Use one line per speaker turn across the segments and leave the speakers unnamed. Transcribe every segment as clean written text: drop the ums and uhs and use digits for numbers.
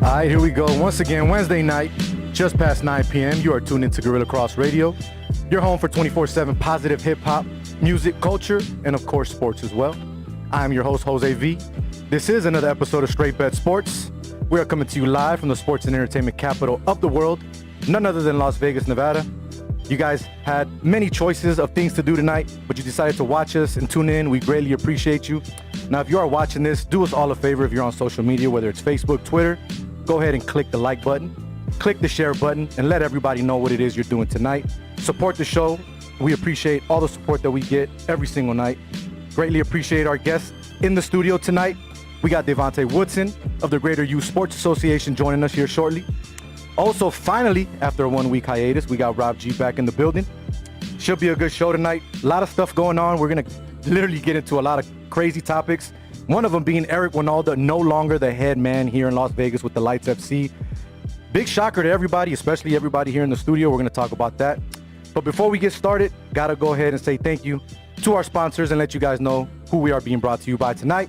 All right, here we go. Once again, Wednesday night, just past 9 p.m. You are tuned into Gorilla Cross Radio. Your home for 24/7 positive hip-hop, music, culture, and of course, sports as well. I'm your host, Jose V. This is another episode of Straight Bet Sports. We are coming to you live from the sports and entertainment capital of the world, none other than Las Vegas, Nevada. You guys had many choices of things to do tonight, but you decided to watch us and tune in. We greatly appreciate you. Now, if you are watching this, do us all a favor. If you're on social media, whether it's Facebook, Twitter, go ahead and click the like button, click the share button, and let everybody know what it is you're doing tonight. Support the show. We appreciate all the support that we get every single night. Greatly appreciate our guests in the studio tonight. We got Devonte Woodson of the Greater Youth Sports Association joining us here shortly. Also, finally, after a 1 week hiatus, we got Rob G back in the building. Should be a good show tonight. A lot of stuff going on. We're going to literally get into a lot of crazy topics. One of them being Eric Winalda, no longer the head man here in Las Vegas with the Lights FC. Big shocker to everybody, especially everybody here in the studio. We're going to talk about that. But before we get started, got to go ahead and say thank you to our sponsors and let you guys know who we are being brought to you by tonight.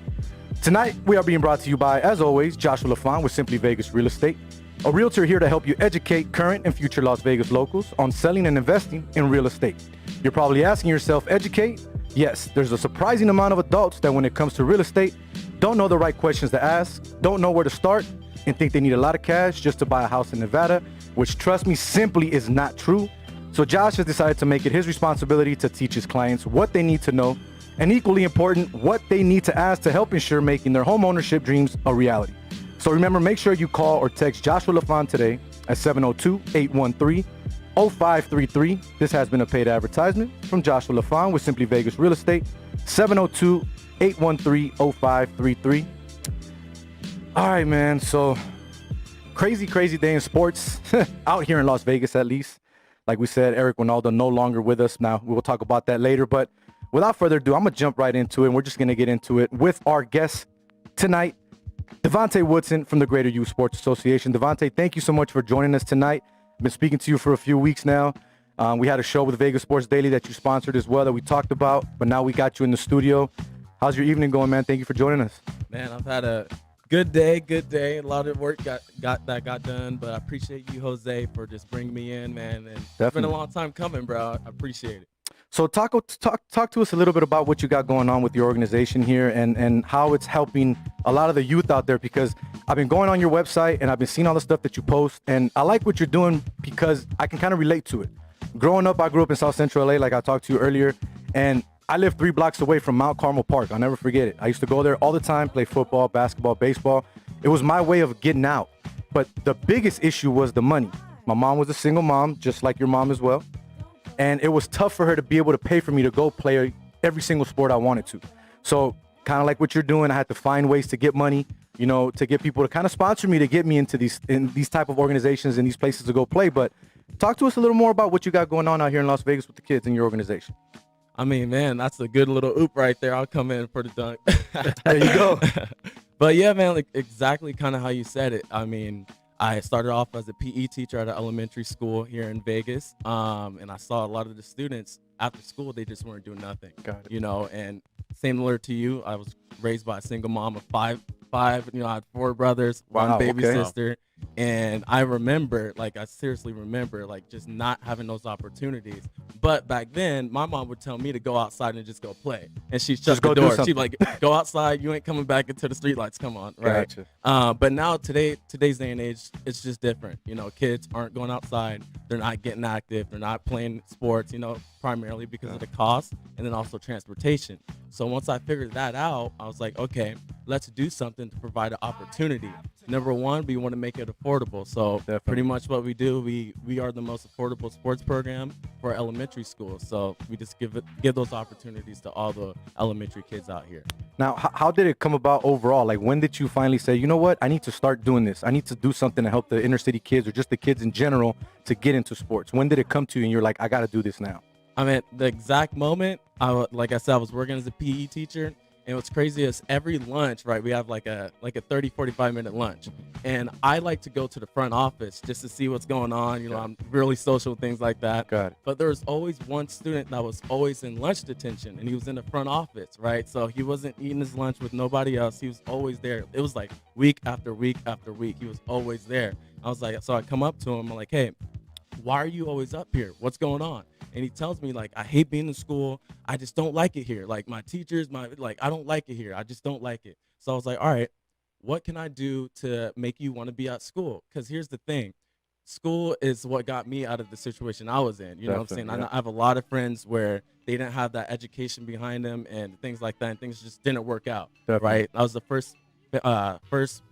Tonight, we are being brought to you by, as always, Joshua LaFon with Simply Vegas Real Estate. A realtor here to help you educate current and future Las Vegas locals on selling and investing in real estate. You're probably asking yourself, educate? Yes, there's a surprising amount of adults that when it comes to real estate, don't know the right questions to ask, don't know where to start, and think they need a lot of cash just to buy a house in Nevada, which, trust me, simply is not true. So Josh has decided to make it his responsibility to teach his clients what they need to know, and equally important, what they need to ask to help ensure making their home ownership dreams a reality. So remember, make sure you call or text Joshua LaFon today at 702-813-0533. This has been a paid advertisement from Joshua LaFon with Simply Vegas Real Estate, 702-813-0533. All right, man. So crazy day in sports out here in Las Vegas, at least. Like we said, Eric Winalda no longer with us. Now, we will talk about that later. But without further ado, I'm going to jump right into it. And we're just going to get into it with our guest tonight, Devonte Woodson from the Greater Youth Sports Association. Devonte, thank you so much for joining us tonight. I've been speaking to you for a few weeks now. We had a show with Vegas Sports Daily that you sponsored as well that we talked about, but now we got you in the studio. How's your evening going, man? Thank you for joining us.
Man, I've had a good day. A lot of work got done, but I appreciate you, Jose, for just bringing me in, man. And It's been a long time coming, bro. I appreciate it.
So talk to us a little bit about what you got going on with your organization here and how it's helping a lot of the youth out there, because I've been going on your website and I've been seeing all the stuff that you post, and I like what you're doing because I can kind of relate to it. Growing up, I grew up in South Central LA, like I talked to you earlier, and I live 3 blocks away from Mount Carmel Park. I'll never forget it. I used to go there all the time, play football, basketball, baseball. It was my way of getting out. But the biggest issue was the money. My mom was a single mom, just like your mom as well. And it was tough for her to be able to pay for me to go play every single sport I wanted to. So kind of like what you're doing, I had to find ways to get money, to get people to kind of sponsor me to get me into these type of organizations and these places to go play. But talk to us a little more about what you got going on out here in Las Vegas with the kids in your organization.
I mean, man, that's a good little oop right there. I'll come in for the dunk.
There you go.
But yeah, man, like exactly kind of how you said it. I mean, I started off as a PE teacher at an elementary school here in Vegas, and I saw a lot of the students after school, they just weren't doing nothing, and similar to you, I was raised by a single mom of five, I had 4 brothers, one baby sister, and I seriously remember, just not having those opportunities. But back then, my mom would tell me to go outside and just go play, and she'd shut the door. She'd like, go outside, you ain't coming back into the streetlights, come on, right? Gotcha. But now, today's day and age, it's just different. Kids aren't going outside, they're not getting active, they're not playing sports, primarily because of the cost and then also transportation. So once I figured that out, I was like, okay, let's do something to provide an opportunity. Number one, we want to make it affordable. So pretty much what we do, we are the most affordable sports program for elementary schools. So we just give those opportunities to all the elementary kids out here.
Now, how did it come about overall? Like, when did you finally say, you know what, I need to start doing this. I need to do something to help the inner city kids or just the kids in general to get into sports? When did it come to you and you're like, I got to do this now?
I mean, the exact moment, like I said, I was working as a PE teacher, And what's crazy is every lunch, right, we have like a 30, 45-minute lunch. And I like to go to the front office just to see what's going on. You know, I'm really social, things like that.
Got it.
But there was always one student that was always in lunch detention, and he was in the front office, right? So he wasn't eating his lunch with nobody else. He was always there. It was like week after week after week. He was always there. I was like, so I come up to him, I'm like, hey, why are you always up here? What's going on? And he tells me, like, I hate being in school. I just don't like it here. Like, my teachers, I don't like it here. I just don't like it. So I was like, all right, what can I do to make you want to be at school? Because here's the thing. School is what got me out of the situation I was in. You know what I'm saying?
Definitely,
I have a lot of friends where they didn't have that education behind them and things like that, and things just didn't work out,
Definitely.
right? I was the first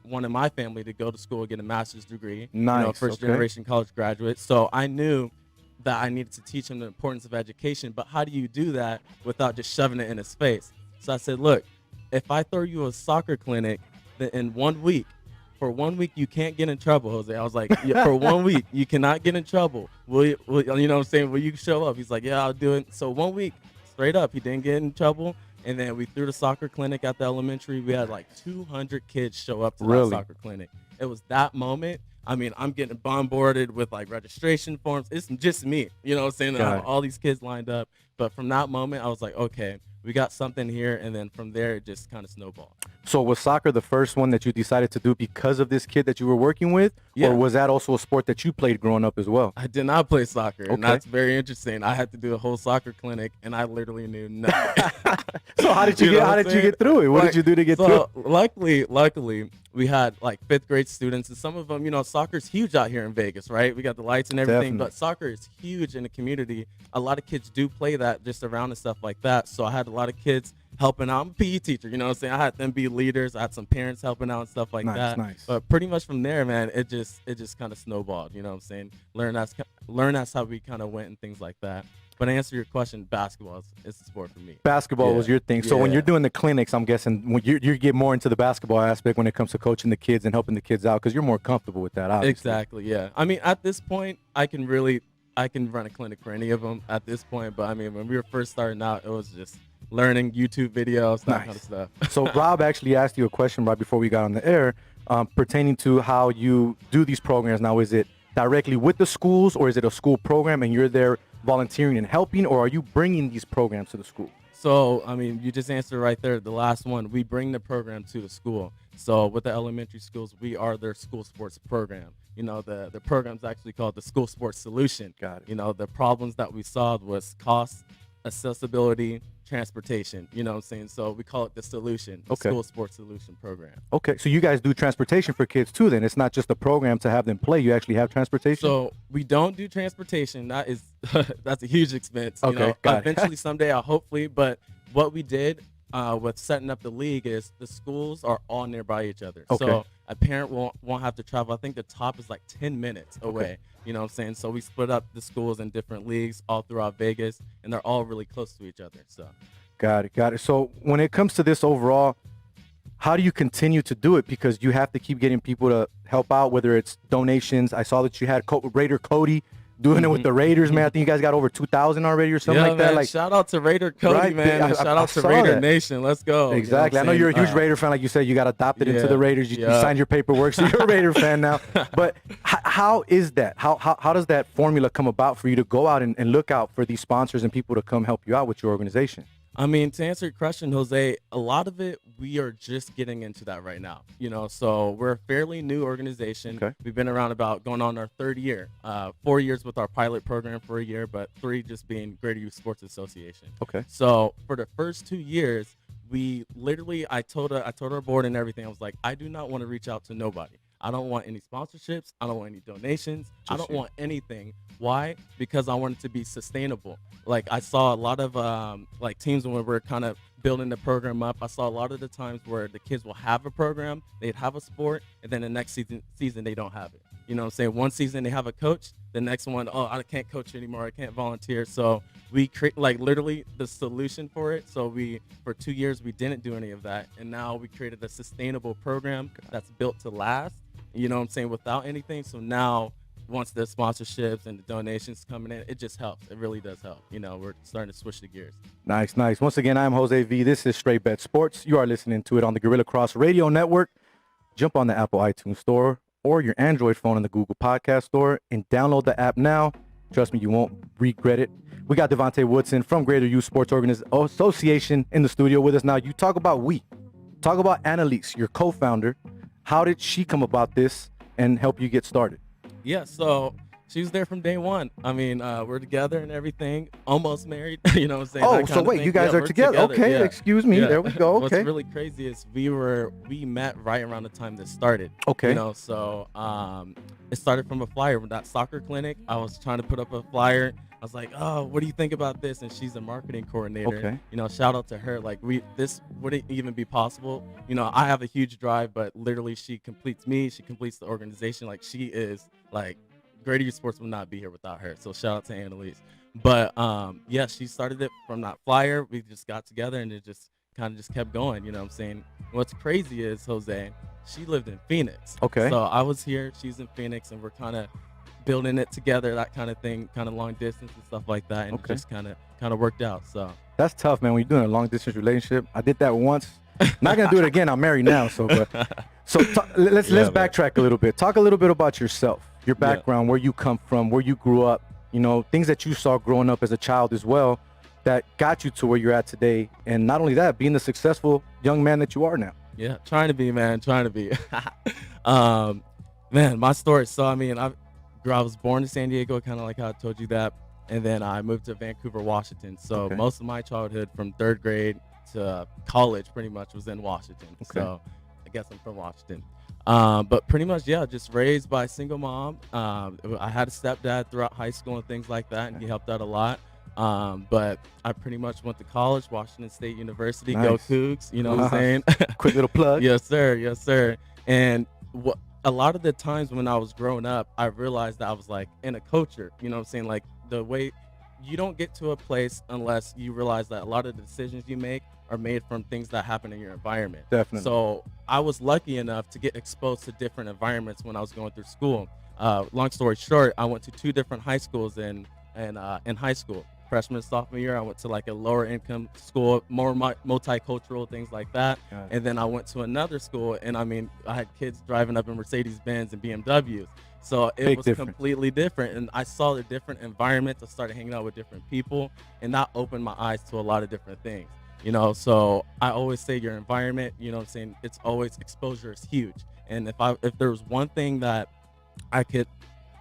one in my family to go to school and get a master's degree.
Nice.
You know, first generation college graduate. So I knew that I needed to teach him the importance of education, but how do you do that without just shoving it in his face? So I said, look, if I throw you a soccer clinic, then in 1 week, for 1 week, you can't get in trouble, Jose. I was like, yeah, for 1 week, you cannot get in trouble. You know what I'm saying? Will you show up? He's like, yeah, I'll do it. So 1 week, straight up, he didn't get in trouble. And then we threw the soccer clinic at the elementary. We had like 200 kids show up to that soccer clinic. It was that moment. I mean, I'm getting bombarded with like registration forms. It's just me, you know what I'm saying? I have all these kids lined up. But from that moment, I was like, okay, we got something here. And then from there, it just kind of snowballed.
So was soccer the first one that you decided to do because of this kid that you were working with?
Yeah.
Or was that also a sport that you played growing up as well?
I did not play soccer. And that's very interesting. I had to do a whole soccer clinic, and I literally knew nothing.
So how did you get through it? What did you do to get through it?
Luckily, we had like fifth grade students, and some of them, you know, soccer's huge out here in Vegas, right? We got the lights and everything,
Definitely.
but soccer is huge in the community. A lot of kids do play that just around and stuff like that. So I had a lot of kids helping out. I'm a PE teacher, you know what I'm saying? I had them be leaders. I had some parents helping out and stuff like that.
Nice.
But pretty much from there, man, it just kind of snowballed, you know what I'm saying? Learn that's how we kind of went and things like that. But to answer your question, basketball is the sport for me.
Basketball was your thing. So when you're doing the clinics, I'm guessing when you get more into the basketball aspect when it comes to coaching the kids and helping the kids out because you're more comfortable with that, obviously.
Exactly, yeah. I mean, at this point, I can run a clinic for any of them at this point. But, I mean, when we were first starting out, it was just learning YouTube videos, that kind of stuff.
So Rob actually asked you a question right before we got on the air pertaining to how you do these programs. Now, is it directly with the schools or is it a school program and you're there volunteering and helping, or are you bringing these programs to the school?
So, I mean, you just answered right there, the last one. We bring the program to the school. So with the elementary schools, we are their school sports program. You know, the program's actually called the School Sports Solution.
Got it.
You know, the problems that we solved was cost, accessibility, transportation, you know what I'm saying? So we call it the solution, the School Sports Solution Program.
Okay, so you guys do transportation for kids too then. It's not just a program to have them play, you actually have transportation?
So we don't do transportation. That is, that's a huge expense.
Okay,
you know,
got it.
eventually someday, hopefully, but what we did with setting up the league is the schools are all nearby each other.
Okay.
So a parent won't have to travel. I think the top is like 10 minutes away. You know what I'm saying? So we split up the schools in different leagues all throughout Vegas, and they're all really close to each other. So
Got it. So when it comes to this overall, how do you continue to do it? Because you have to keep getting people to help out, whether it's donations. I saw that you had Raider Cody doing it with the Raiders, man. I think you guys got over 2,000 already or something like that.
Man,
like,
shout out to Raider Cody,
right,
man. And shout out to Raider Nation. Let's go.
Exactly.
You know
I know you're a huge
saying?
Raider fan. Like you said, you got adopted into the Raiders. You signed your paperwork, so you're a Raider fan now. But how is that? How does that formula come about for you to go out and look out for these sponsors and people to come help you out with your organization?
I mean, to answer your question, Jose, a lot of it, we are just getting into that right now. You know, so we're a fairly new organization.
Okay.
We've been around about going on our third year, 4 years with our pilot program for a year, but 3 just being Greater Youth Sports Association.
Okay.
So for the first 2 years, we literally, I told our board and everything, I was like, I do not want to reach out to nobody. I don't want any sponsorships. I don't want any donations. I don't want anything. Why? Because I want it to be sustainable. Like I saw a lot of like teams when we were kind of building the program up. I saw a lot of the times where the kids will have a program, they'd have a sport, and then the next season they don't have it. You know what I'm saying? One season they have a coach, the next one, oh, I can't coach anymore. I can't volunteer. So we create like literally the solution for it. So for 2 years, we didn't do any of that. And now we created a sustainable program that's built to last, you know what I'm saying, without anything. So now once the sponsorships and the donations coming in, it just helps. It really does help. We're starting to switch the gears.
Nice. Once again, I'm Jose V. This is Straight Bet Sports. You are listening to it on the Gorilla Cross Radio Network. Jump on the Apple iTunes Store or your Android phone in the Google Podcast Store and download the app now. Trust me, you won't regret it. We got Devonte Woodson from Greater Youth Sports Association in the studio with us now. You talk about Talk about Annalise, your co-founder. How did she come about this and help you get started?
Yeah, so she was there from day one. I mean, we're together and everything, almost married, you know what I'm saying?
Oh, so wait, you guys are together. Okay, yeah. Excuse me. Yeah. There we go. Okay.
What's really crazy is we met right around the time this started.
Okay.
So it started from a flyer. With that soccer clinic, I was trying to put up a flyer. I was like, oh, what do you think about this? And she's a marketing coordinator.
Okay.
Shout out to her. Like, this wouldn't even be possible. I have a huge drive, but literally she completes me. She completes the organization. Like, she is, like, Greater Youth Sports would not be here without her. So shout out to Annalise. But, yeah, she started it from that flyer. We just got together, and it just kind of just kept going. You know what I'm saying? What's crazy is, Jose, she lived in Phoenix.
Okay.
So I was here. She's in Phoenix, and we're kind of building it together, that kind of thing, kind of long distance and stuff like that, and it just kind of worked out. So
that's tough, man. When you're doing a long distance relationship, I did that once. Not gonna do it again. I'm married now, so let's backtrack a little bit. Talk a little bit about yourself, your background, where you come from, where you grew up. Things that you saw growing up as a child as well, that got you to where you're at today, and not only that, being the successful young man that you are now.
Yeah, trying to be, man. Man, my story. So I mean, I was born in San Diego, kind of like how I told you that, and then I moved to Vancouver, Washington. So most of my childhood, from 3rd grade to college, pretty much was in Washington. So I guess I'm from Washington. But pretty much, just raised by a single mom. I had a stepdad throughout high school and things like that, and he helped out a lot. But I pretty much went to college, Washington State University. Nice. Go Cougs, you know what I'm saying?
Quick little plug.
Yes, sir. And a lot of the times when I was growing up, I realized that I was like in a culture, you know what I'm saying? Like, the way you don't get to a place unless you realize that a lot of the decisions you make are made from things that happen in your environment.
Definitely.
So I was lucky enough to get exposed to different environments when I was going through school. Long story short, I went to 2 different high schools in high school. Freshman, sophomore year, I went to like a lower income school, more multicultural, things like that. And then I went to another school, and I mean, I had kids driving up in Mercedes-Benz and BMWs. So it was completely different. And I saw the different environments. I started hanging out with different people, and that opened my eyes to a lot of different things. So I always say your environment, you know what I'm saying, it's always, exposure is huge. And if there was one thing that I could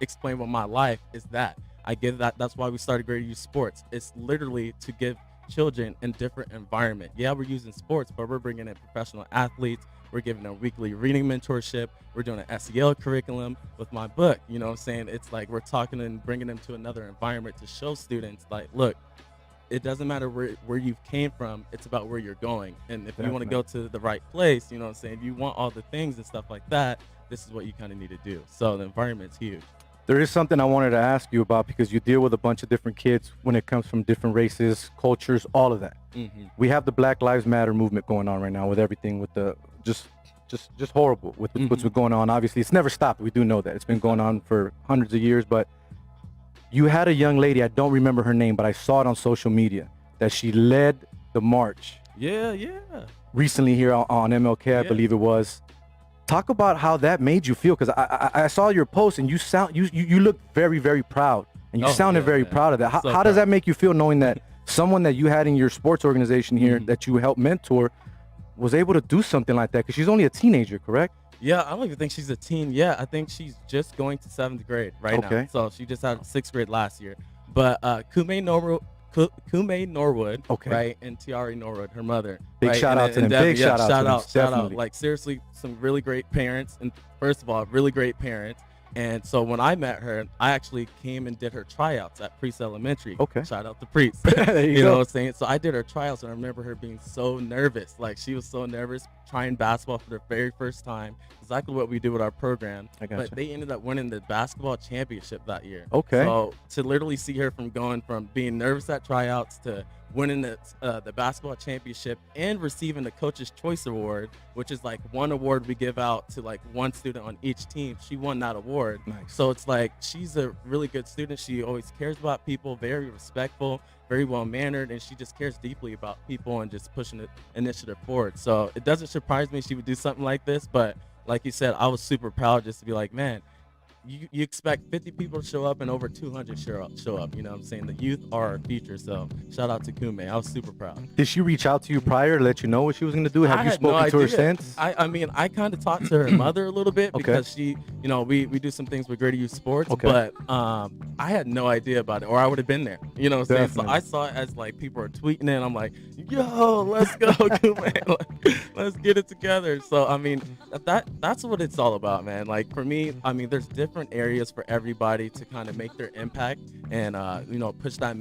explain with my life, is that I give that. That's why we started Greater Youth Sports. It's literally to give children in different environment. Yeah, we're using sports, but we're bringing in professional athletes. We're giving them weekly reading mentorship. We're doing an SEL curriculum with my book. You know what I'm saying? It's like we're talking and bringing them to another environment to show students, like, look, it doesn't matter where you came from. It's about where you're going. And if you want to go to the right place, you know what I'm saying, if you want all the things and stuff like that, this is what you kind of need to do. So the environment's huge.
There is something I wanted to ask you about, because you deal with a bunch of different kids when it comes from different races, cultures, all of that. We have the Black Lives Matter movement going on right now with everything, with the just horrible with what's going on. Obviously, it's never stopped. We do know that. It's been going on for hundreds of years. But you had a young lady, I don't remember her name, but I saw it on social media, that she led the march.
Yeah.
Recently here on MLK, I believe it was. Talk about how that made you feel, because I saw your post, and you looked very, very proud, and you sounded very proud of that. How does that make you feel, knowing that someone that you had in your sports organization here that you helped mentor was able to do something like that? Because she's only a teenager, correct?
Yeah, I don't even think she's a teen. Yeah, I think she's just going to 7th grade right now. So she just had 6th grade last year. But Kume Norwood, right, and Tiari Norwood, her mother.
Big
right?
shout out to them. Big shout
out. Like, seriously, some really great parents. And first of all, really great parents. And so when I met her, I actually came and did her tryouts at Priest Elementary. Shout out to Priest. you know what I'm saying? So I did her tryouts, and I remember her being so nervous. Like, she was so nervous trying basketball for the very first time. exactly what we do with our program.
I gotcha.
But they ended up winning the basketball championship that year.
Okay.
So to literally see her from going from being nervous at tryouts to winning the basketball championship and receiving the Coach's Choice Award, which is like one award we give out to like one student on each team. She won that award.
Nice.
So it's like she's a really good student. She always cares about people, very respectful, very well-mannered, and she just cares deeply about people and just pushing the initiative forward. So it doesn't surprise me she would do something like this, but like you said, I was super proud just to be like, man, you expect 50 people to show up and over 200 show up. You know what I'm saying? The youth are our future. So shout out to Kume. I was super proud.
Did she reach out to you prior to let you know what she was going to do? Have you spoken to her since?
I mean, I kind of talked to her mother a little bit because she, you know, we do some things with Greater Youth Sports, but I had no idea about it, or I would have been there. You know what I'm saying? So I saw it as like people are tweeting it. And I'm like, yo, let's go, Kume. Let's get it together. So, I mean, that's what it's all about, man. Like for me, I mean, there's different areas for everybody to kind of make their impact and you know, push that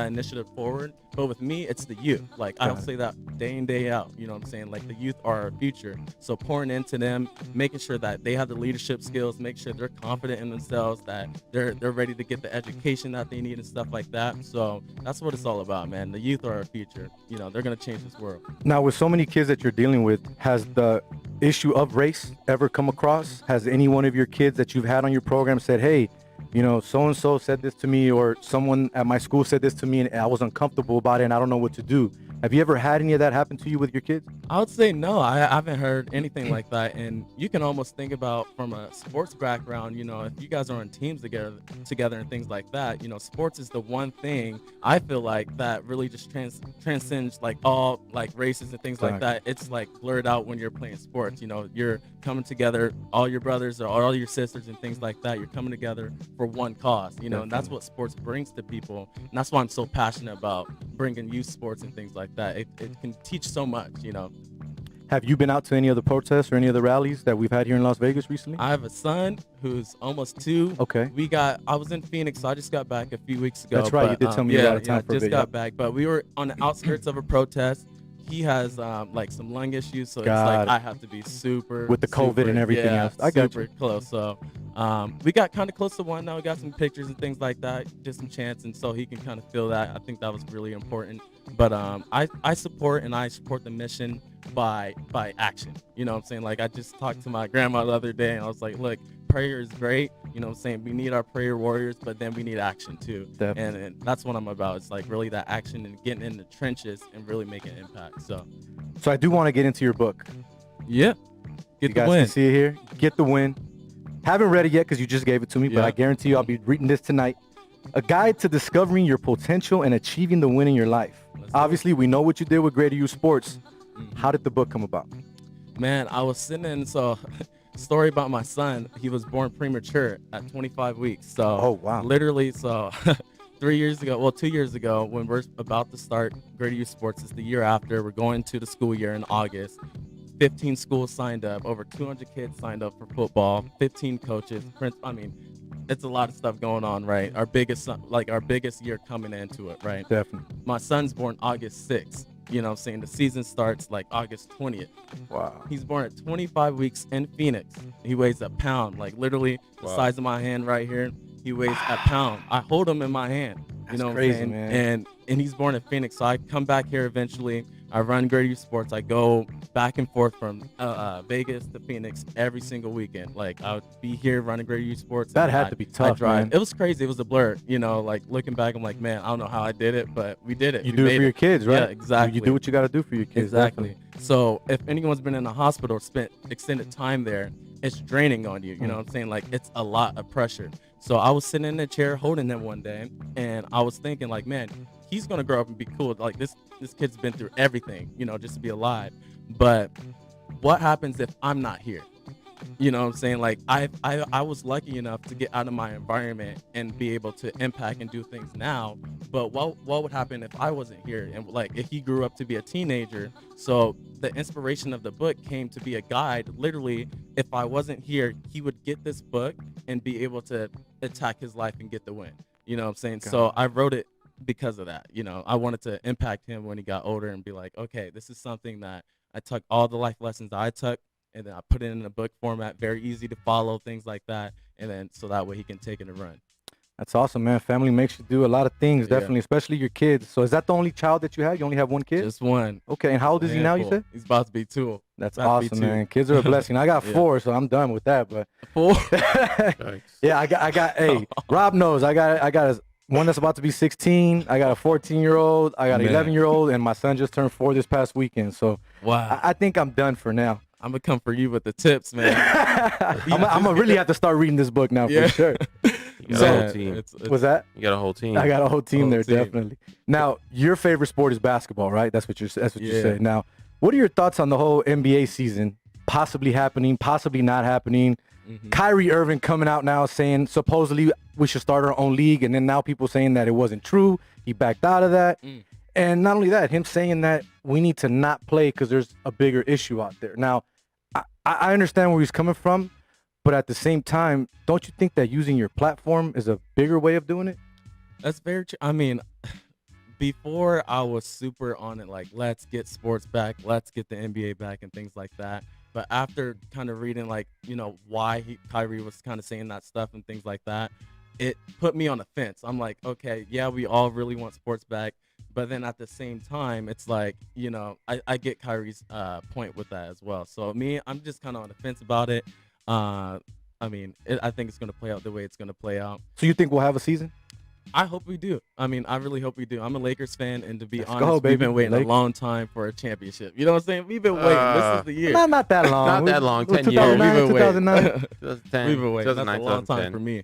initiative forward. But with me, it's the youth. Like I don't say that day in, day out. You know what I'm saying? Like the youth are our future. So pouring into them, making sure that they have the leadership skills, make sure they're confident in themselves, that they're ready to get the education that they need and stuff like that. So that's what it's all about, man. The youth are our future. You know, they're gonna change this world.
Now, with so many kids that you're dealing with, has the issue of race ever come across? Has any one of your kids that you've had on your program said, hey, you know, so-and-so said this to me, or someone at my school said this to me and I was uncomfortable about it and I don't know what to do? Have you ever had any of that happen to you with your kids?
I would say no. I haven't heard anything like that. And you can almost think about from a sports background, you know, if you guys are on teams together and things like that, you know, sports is the one thing I feel like that really just transcends like all like races and things like that. It's like blurred out when you're playing sports. You know, you're coming together, all your brothers or all your sisters and things like that. You're coming together for one cause, you know, and that's what sports brings to people. And that's why I'm so passionate about bringing youth sports and things like that. It can teach so much, you know.
Have you been out to any other protests or any other rallies that we've had here in Las Vegas recently?
I have a son who's almost 2.
Okay.
I was in Phoenix, so I just got back a few weeks ago.
That's right.
But,
you did tell me you got out of town for a bit.
Just got back, but we were on the outskirts of a protest. He has like some lung issues, so it's like I have to be super
with the COVID and everything else. I got
super close. So we got kind of close to one now. We got some pictures and things like that, just some chants, and so he can kind of feel that. I think that was really important. But I support the mission by action. You know what I'm saying? Like I just talked to my grandma the other day and I was like, look, prayer is great. You know what I'm saying? We need our prayer warriors, but then we need action too. And that's what I'm about. It's like really that action and getting in the trenches and really making an impact. So
I do want to get into your book.
Yeah.
Get the win. You guys can see it here. Get the win. Haven't read it yet because you just gave it to me, but I guarantee you I'll be reading this tonight. A guide to discovering your potential and achieving the win in your life. Obviously, we know what you did with Greater Youth Sports. How did the book come about?
Man, I was sitting in, story about my son. He was born premature at 25 weeks. So, literally, 2 years ago, when we're about to start Greater Youth Sports, it's the year after. We're going to the school year in August. 15 schools signed up. Over 200 kids signed up for football. 15 coaches. It's a lot of stuff going on, right? Our biggest year coming into it, right?
Definitely.
My son's born August 6th. You know what I'm saying? The season starts like August 20th.
Wow.
He's born at 25 weeks in Phoenix. He weighs a pound, like literally the size of my hand right here. He weighs a pound. I hold him in my hand. You know what I'm saying? Man. And he's born in Phoenix. So I come back here eventually. I run Greater Youth Sports. I go back and forth from Vegas to Phoenix every single weekend. Like I would be here running Greater Youth Sports.
That had to be tough, man.
It was crazy. It was a blur. You know, like looking back, I'm like, man, I don't know how I did it, but we did it.
You do it for your kids, right?
Yeah, exactly.
You do what you got to do for your kids.
Exactly.
Definitely.
So if anyone's been in a hospital or spent extended time there, it's draining on you. You know what I'm saying? Like it's a lot of pressure. So I was sitting in a chair holding him one day, and I was thinking like, man, he's gonna grow up and be cool. Like this kid's been through everything, you know, just to be alive. But what happens if I'm not here? You know what I'm saying? Like I was lucky enough to get out of my environment and be able to impact and do things now. But what would happen if I wasn't here? And like if he grew up to be a teenager? So the inspiration of the book came to be a guide. Literally, if I wasn't here, he would get this book and be able to attack his life and get the win. You know what I'm saying? So I wrote it because of that. You know, I wanted to impact him when he got older and be like, okay, this is something that I took all the life lessons that I took and then I put it in a book format, very easy to follow, things like that, and then so that way he can take it and run.
That's awesome, man. Family makes you do a lot of things,
Yeah.
definitely, especially your kids. So is that the only child that you have? You only have one kid?
Just one.
Okay, and how old is he now, you said?
He's about to be 2.
That's
About to be
awesome,
2.
man. Kids are a blessing. I got
Yeah.
4, so I'm done with that. But
4?
yeah, I got. Hey, Rob knows. I got one that's about to be 16. I got a 14-year-old. I got an
Man.
11-year-old, and my son just turned 4 this past weekend. So
Wow.
I think I'm done for now.
I'm gonna come for you with the tips, man.
I'm gonna really have to start reading this book now
Yeah.
for sure.
You got a whole team.
Was that?
You got a whole team.
I got a whole team
Whole
there,
team.
definitely. Now, your favorite sport is basketball, right? That's what you
Yeah.
say. Now, what are your thoughts on the whole NBA season possibly happening, possibly not happening?
Mhm.
Kyrie Irving coming out now saying supposedly we should start our own league, and then now people saying that it wasn't true. He backed out of that.
Mm.
And not only that, him saying that we need to not play because there's a bigger issue out there. Now, I understand where he's coming from, but at the same time, don't you think that using your platform is a bigger way of doing it?
That's very true. I mean, before I was super on it, like, let's get sports back, let's get the NBA back and things like that. But after kind of reading, like, you know, why Kyrie was kind of saying that stuff and things like that, it put me on the fence. I'm like, okay, yeah, we all really want sports back. But then at the same time, it's like, you know, I get Kyrie's point with that as well. So I'm just kind of on the fence about it. I mean, I think it's going to play out the way it's going to play out.
So you think we'll have a season?
I hope we do. I mean, I really hope we do. I'm a Lakers fan, and to be
Let's
honest,
go,
we've
baby.
been waiting
Lakers.
a long time for a championship. You know what I'm saying? We've been waiting. This is the year.
Not that long.
Not that long,
It was
10 years.
2009,
We've been waiting.
2009.
2010,
We've been waiting. That's a
2009,
long time
2010.
for me.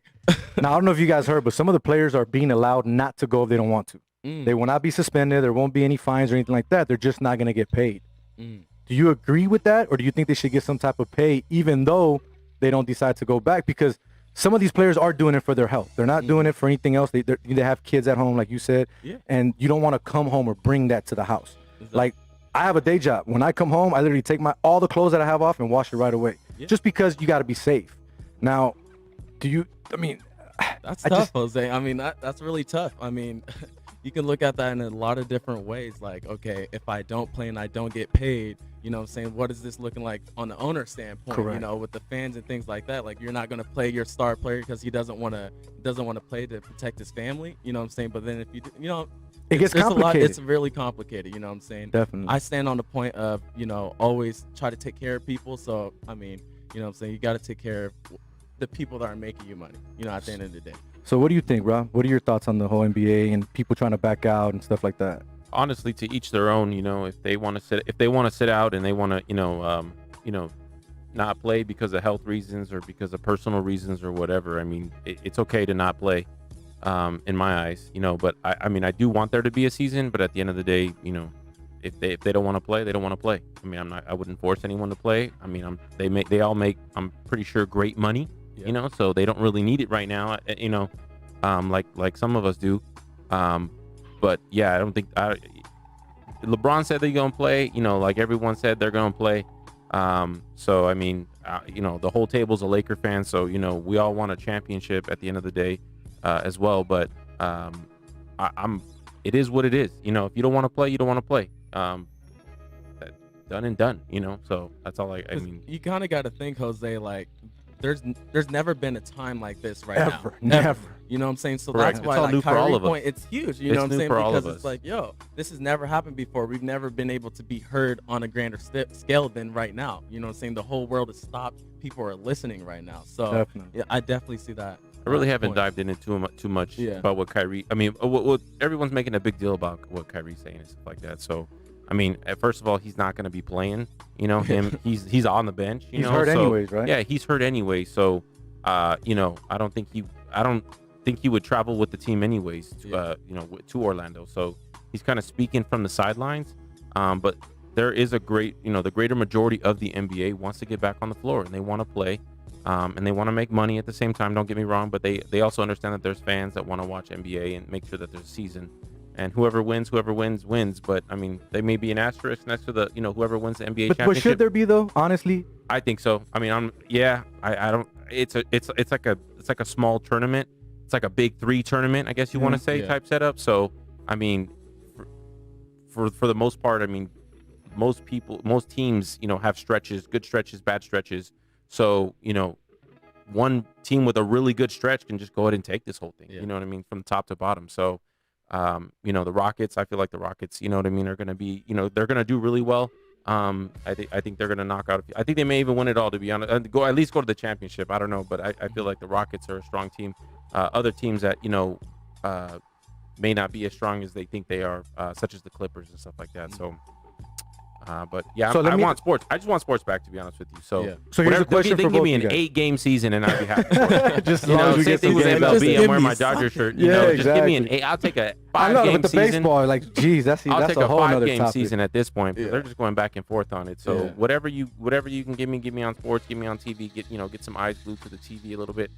Now, I don't know if you guys heard, but some of the players are being allowed not to go if they don't want to.
Mm,
They will not be suspended. There won't be any fines or anything like that. They're just not going to get paid.
mm.
Do you agree with that, or do you think they should get some type of pay even though they don't decide to go back? Because some of these players are doing it for their health. They're not doing it for anything else. They have kids at home, like you said,
Yeah.
and you don't want to come home or bring that to the house.
Exactly.
Like, I have a day job. When I come home, I literally take all the clothes that I have off and wash it right away,
Yeah.
just because you got to be safe. Now,
That's
I
tough,
just-
Jose. I mean, that's really tough. I mean, you can look at that in a lot of different ways. Like, okay, if I don't play and I don't get paid, you know what I'm saying? What is this looking like on the owner standpoint,
Correct.
you know, with the fans and things like that? Like, you're not going to play your star player because he doesn't want to play to protect his family, you know what I'm saying? But then if you do, you know,
it gets
it's a lot,
complicated.
it's really complicated, you know what I'm saying?
Definitely.
I stand on the point of, you know, always try to take care of people. So, I mean, you know what I'm saying? You got to take care of the people that are making you money, you know, at the end of the day.
So what do you think, Rob? What are your thoughts on the whole NBA and people trying to back out and stuff like that?
Honestly, to each their own. You know, if they want to sit out and they want to, not play because of health reasons or because of personal reasons or whatever. I mean, it's okay to not play, in my eyes. You know, but I mean, I do want there to be a season. But at the end of the day, you know, if they don't want to play, they don't want to play. I mean, I wouldn't force anyone to play. I mean, they all make, I'm pretty sure, great money.
Yeah.
You know, so they don't really need it right now. You know, like some of us do. But yeah, I don't think LeBron said they're gonna play. You know, like everyone said they're gonna play. So I mean, you know, the whole table's a Laker fan. So you know, we all want a championship at the end of the day, as well. But it is what it is. You know, if you don't want to play, you don't want to play. Done and done. You know, so that's all. I
'Cause
mean,
you kind of got to think, Jose, like there's never been a time like this right
Ever,
now.
never.
You know what I'm saying? So
Correct.
that's
It's
why,
all
like,
new for all
Kyrie
of us.
point, it's huge. You
It's
know what I'm
new
saying?
for all of
Because it's
us.
like, yo, this has never happened before. We've never been able to be heard on a grander scale than right now. You know what I'm saying? The whole world has stopped. People are listening right now. So
Definitely.
yeah, I definitely see that.
I really haven't
point.
dived into too much
Yeah.
about what Kyrie. I mean, what everyone's making a big deal about what Kyrie's saying and stuff like that. So, I mean, first of all, he's not going to be playing. You know, he's on the bench. You
He's
know,
hurt
so,
anyways, right?
Yeah, he's hurt anyway. So, you know, I don't think he would travel with the team anyways. You know, to Orlando. So he's kind of speaking from the sidelines. But there is the greater majority of the NBA wants to get back on the floor and they want to play. And they want to make money at the same time. Don't get me wrong, but they also understand that there's fans that want to watch NBA and make sure that there's a season. And whoever wins. But I mean, they may be an asterisk next to the, you know, whoever wins the NBA
But
championship.
should there be though? Honestly,
I think so. I mean, I don't. It's like a small tournament. It's like a big three tournament, I guess you want to say,
Yeah.
type setup. So I mean, for the most part, I mean, most teams, have stretches, good stretches, bad stretches. So, one team with a really good stretch can just go ahead and take this whole thing.
Yeah.
You know what I mean? From top to bottom. So, the Rockets, I feel like the Rockets, are going to be, they're going to do really well. I think they're going to knock out. I think they may even win it all, to be honest. At least go to the championship. I don't know, but I feel like the Rockets are a strong team. Other teams that may not be as strong as they think they are, such as the Clippers and stuff like that. So, but yeah,
So
I want sports. I just want sports back, to be honest with you. So,
Yeah.
So here's a question
they
for
can give
both
me
you
an
guys.
8-game season and I'd be happy for it.
Just as long as we
Same
get
thing
some
with
games.
Just
MLB.
give
I'm wearing
me
my Dodger shirt.
Yeah,
Just give me an
exactly.
8. I'll take a
I know,
5-game
with the
season.
baseball, like, geez, that's
I'll take
a
a
whole other
5-game
topic.
season at this point.
Yeah.
They're just going back and forth on it. So
Yeah.
whatever you can give me on sports, give me on TV. Get some eyes glued to the TV a little bit.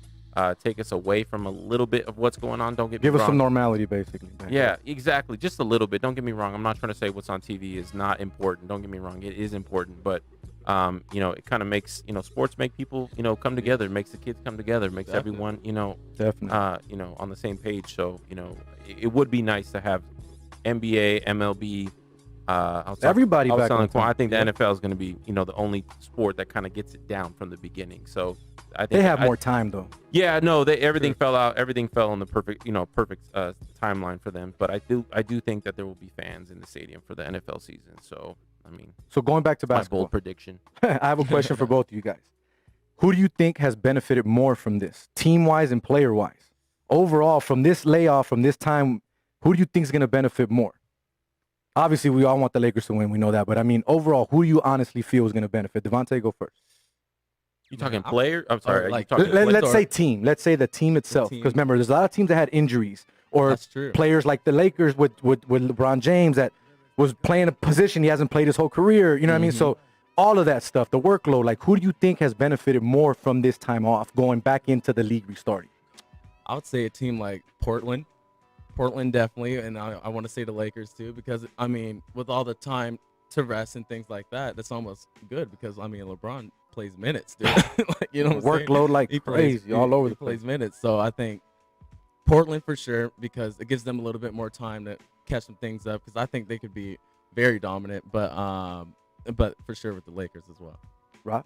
Take us away from a little bit of what's going on. Don't get me
Give
wrong.
us some normality, basically.
Yeah, exactly. Just a little bit. Don't get me wrong. I'm not trying to say what's on TV is not important. Don't get me wrong. It is important, but it kind of makes sports make people come together. It makes the kids come together. Makes
Definitely.
everyone
Definitely.
on the same page. So it would be nice to have NBA, MLB.
Everybody
I was
back
telling
on
Quan,
time.
I think the NFL is going to be the only sport that kind of gets it down from the beginning. So I think
They have more time, though.
Yeah, no, everything fell out. Everything fell in the perfect timeline for them. But I do think that there will be fans in the stadium for the NFL season. So I mean,
So going back to
my
basketball,
bold prediction.
I have a question for both of you guys. Who do you think has benefited more from this, team-wise and player-wise? Overall, from this layoff, from this time, who do you think is going to benefit more? Obviously, we all want the Lakers to win. We know that. But, I mean, overall, who do you honestly feel is going to benefit? Devonte, go first.
You talking player? I'm sorry. Are
like-
you talking
Let's say team. Let's say the team itself.
team.
Because, remember, there's a lot of teams that had injuries or
That's true.
players like the Lakers with LeBron James that was playing a position he hasn't played his whole career. You know what I mean? So all of that stuff, the workload, like who do you think has benefited more from this time off, going back into the league restarting?
I would say a team like Portland. Portland definitely, and I want to say the Lakers too, because I mean, with all the time to rest and things like that, that's almost good because I mean, LeBron plays minutes, dude. Like, you know, what I'm saying?
Workload like
He
crazy
plays,
all over
he
the place.
plays minutes, so I think Portland for sure because it gives them a little bit more time to catch some things up because I think they could be very dominant, but for sure with the Lakers as well.
Right?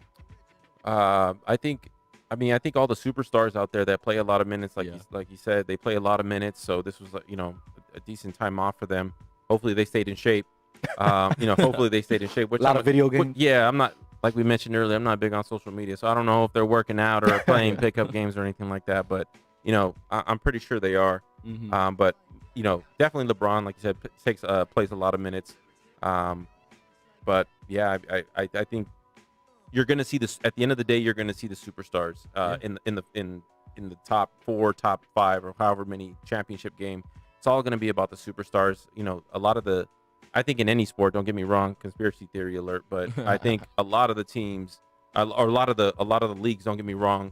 I think all the superstars out there that play a lot of minutes, like
Yeah.
like you said, they play a lot of minutes. So this was a decent time off for them. Hopefully they stayed in shape. Hopefully they stayed in shape.
A lot of video games.
Yeah, I'm not, like we mentioned earlier, I'm not big on social media, so I don't know if they're working out or playing pickup games or anything like that. But I'm pretty sure they are.
Mm-hmm.
But definitely LeBron, like you said, plays a lot of minutes. But yeah, I think you're gonna see this at the end of the day. You're gonna see the superstars in the top 4, top 5, or however many championship game. It's all gonna be about the superstars. A lot of the, I think in any sport. Don't get me wrong, conspiracy theory alert. But I think a lot of the teams, or a lot of the leagues. Don't get me wrong.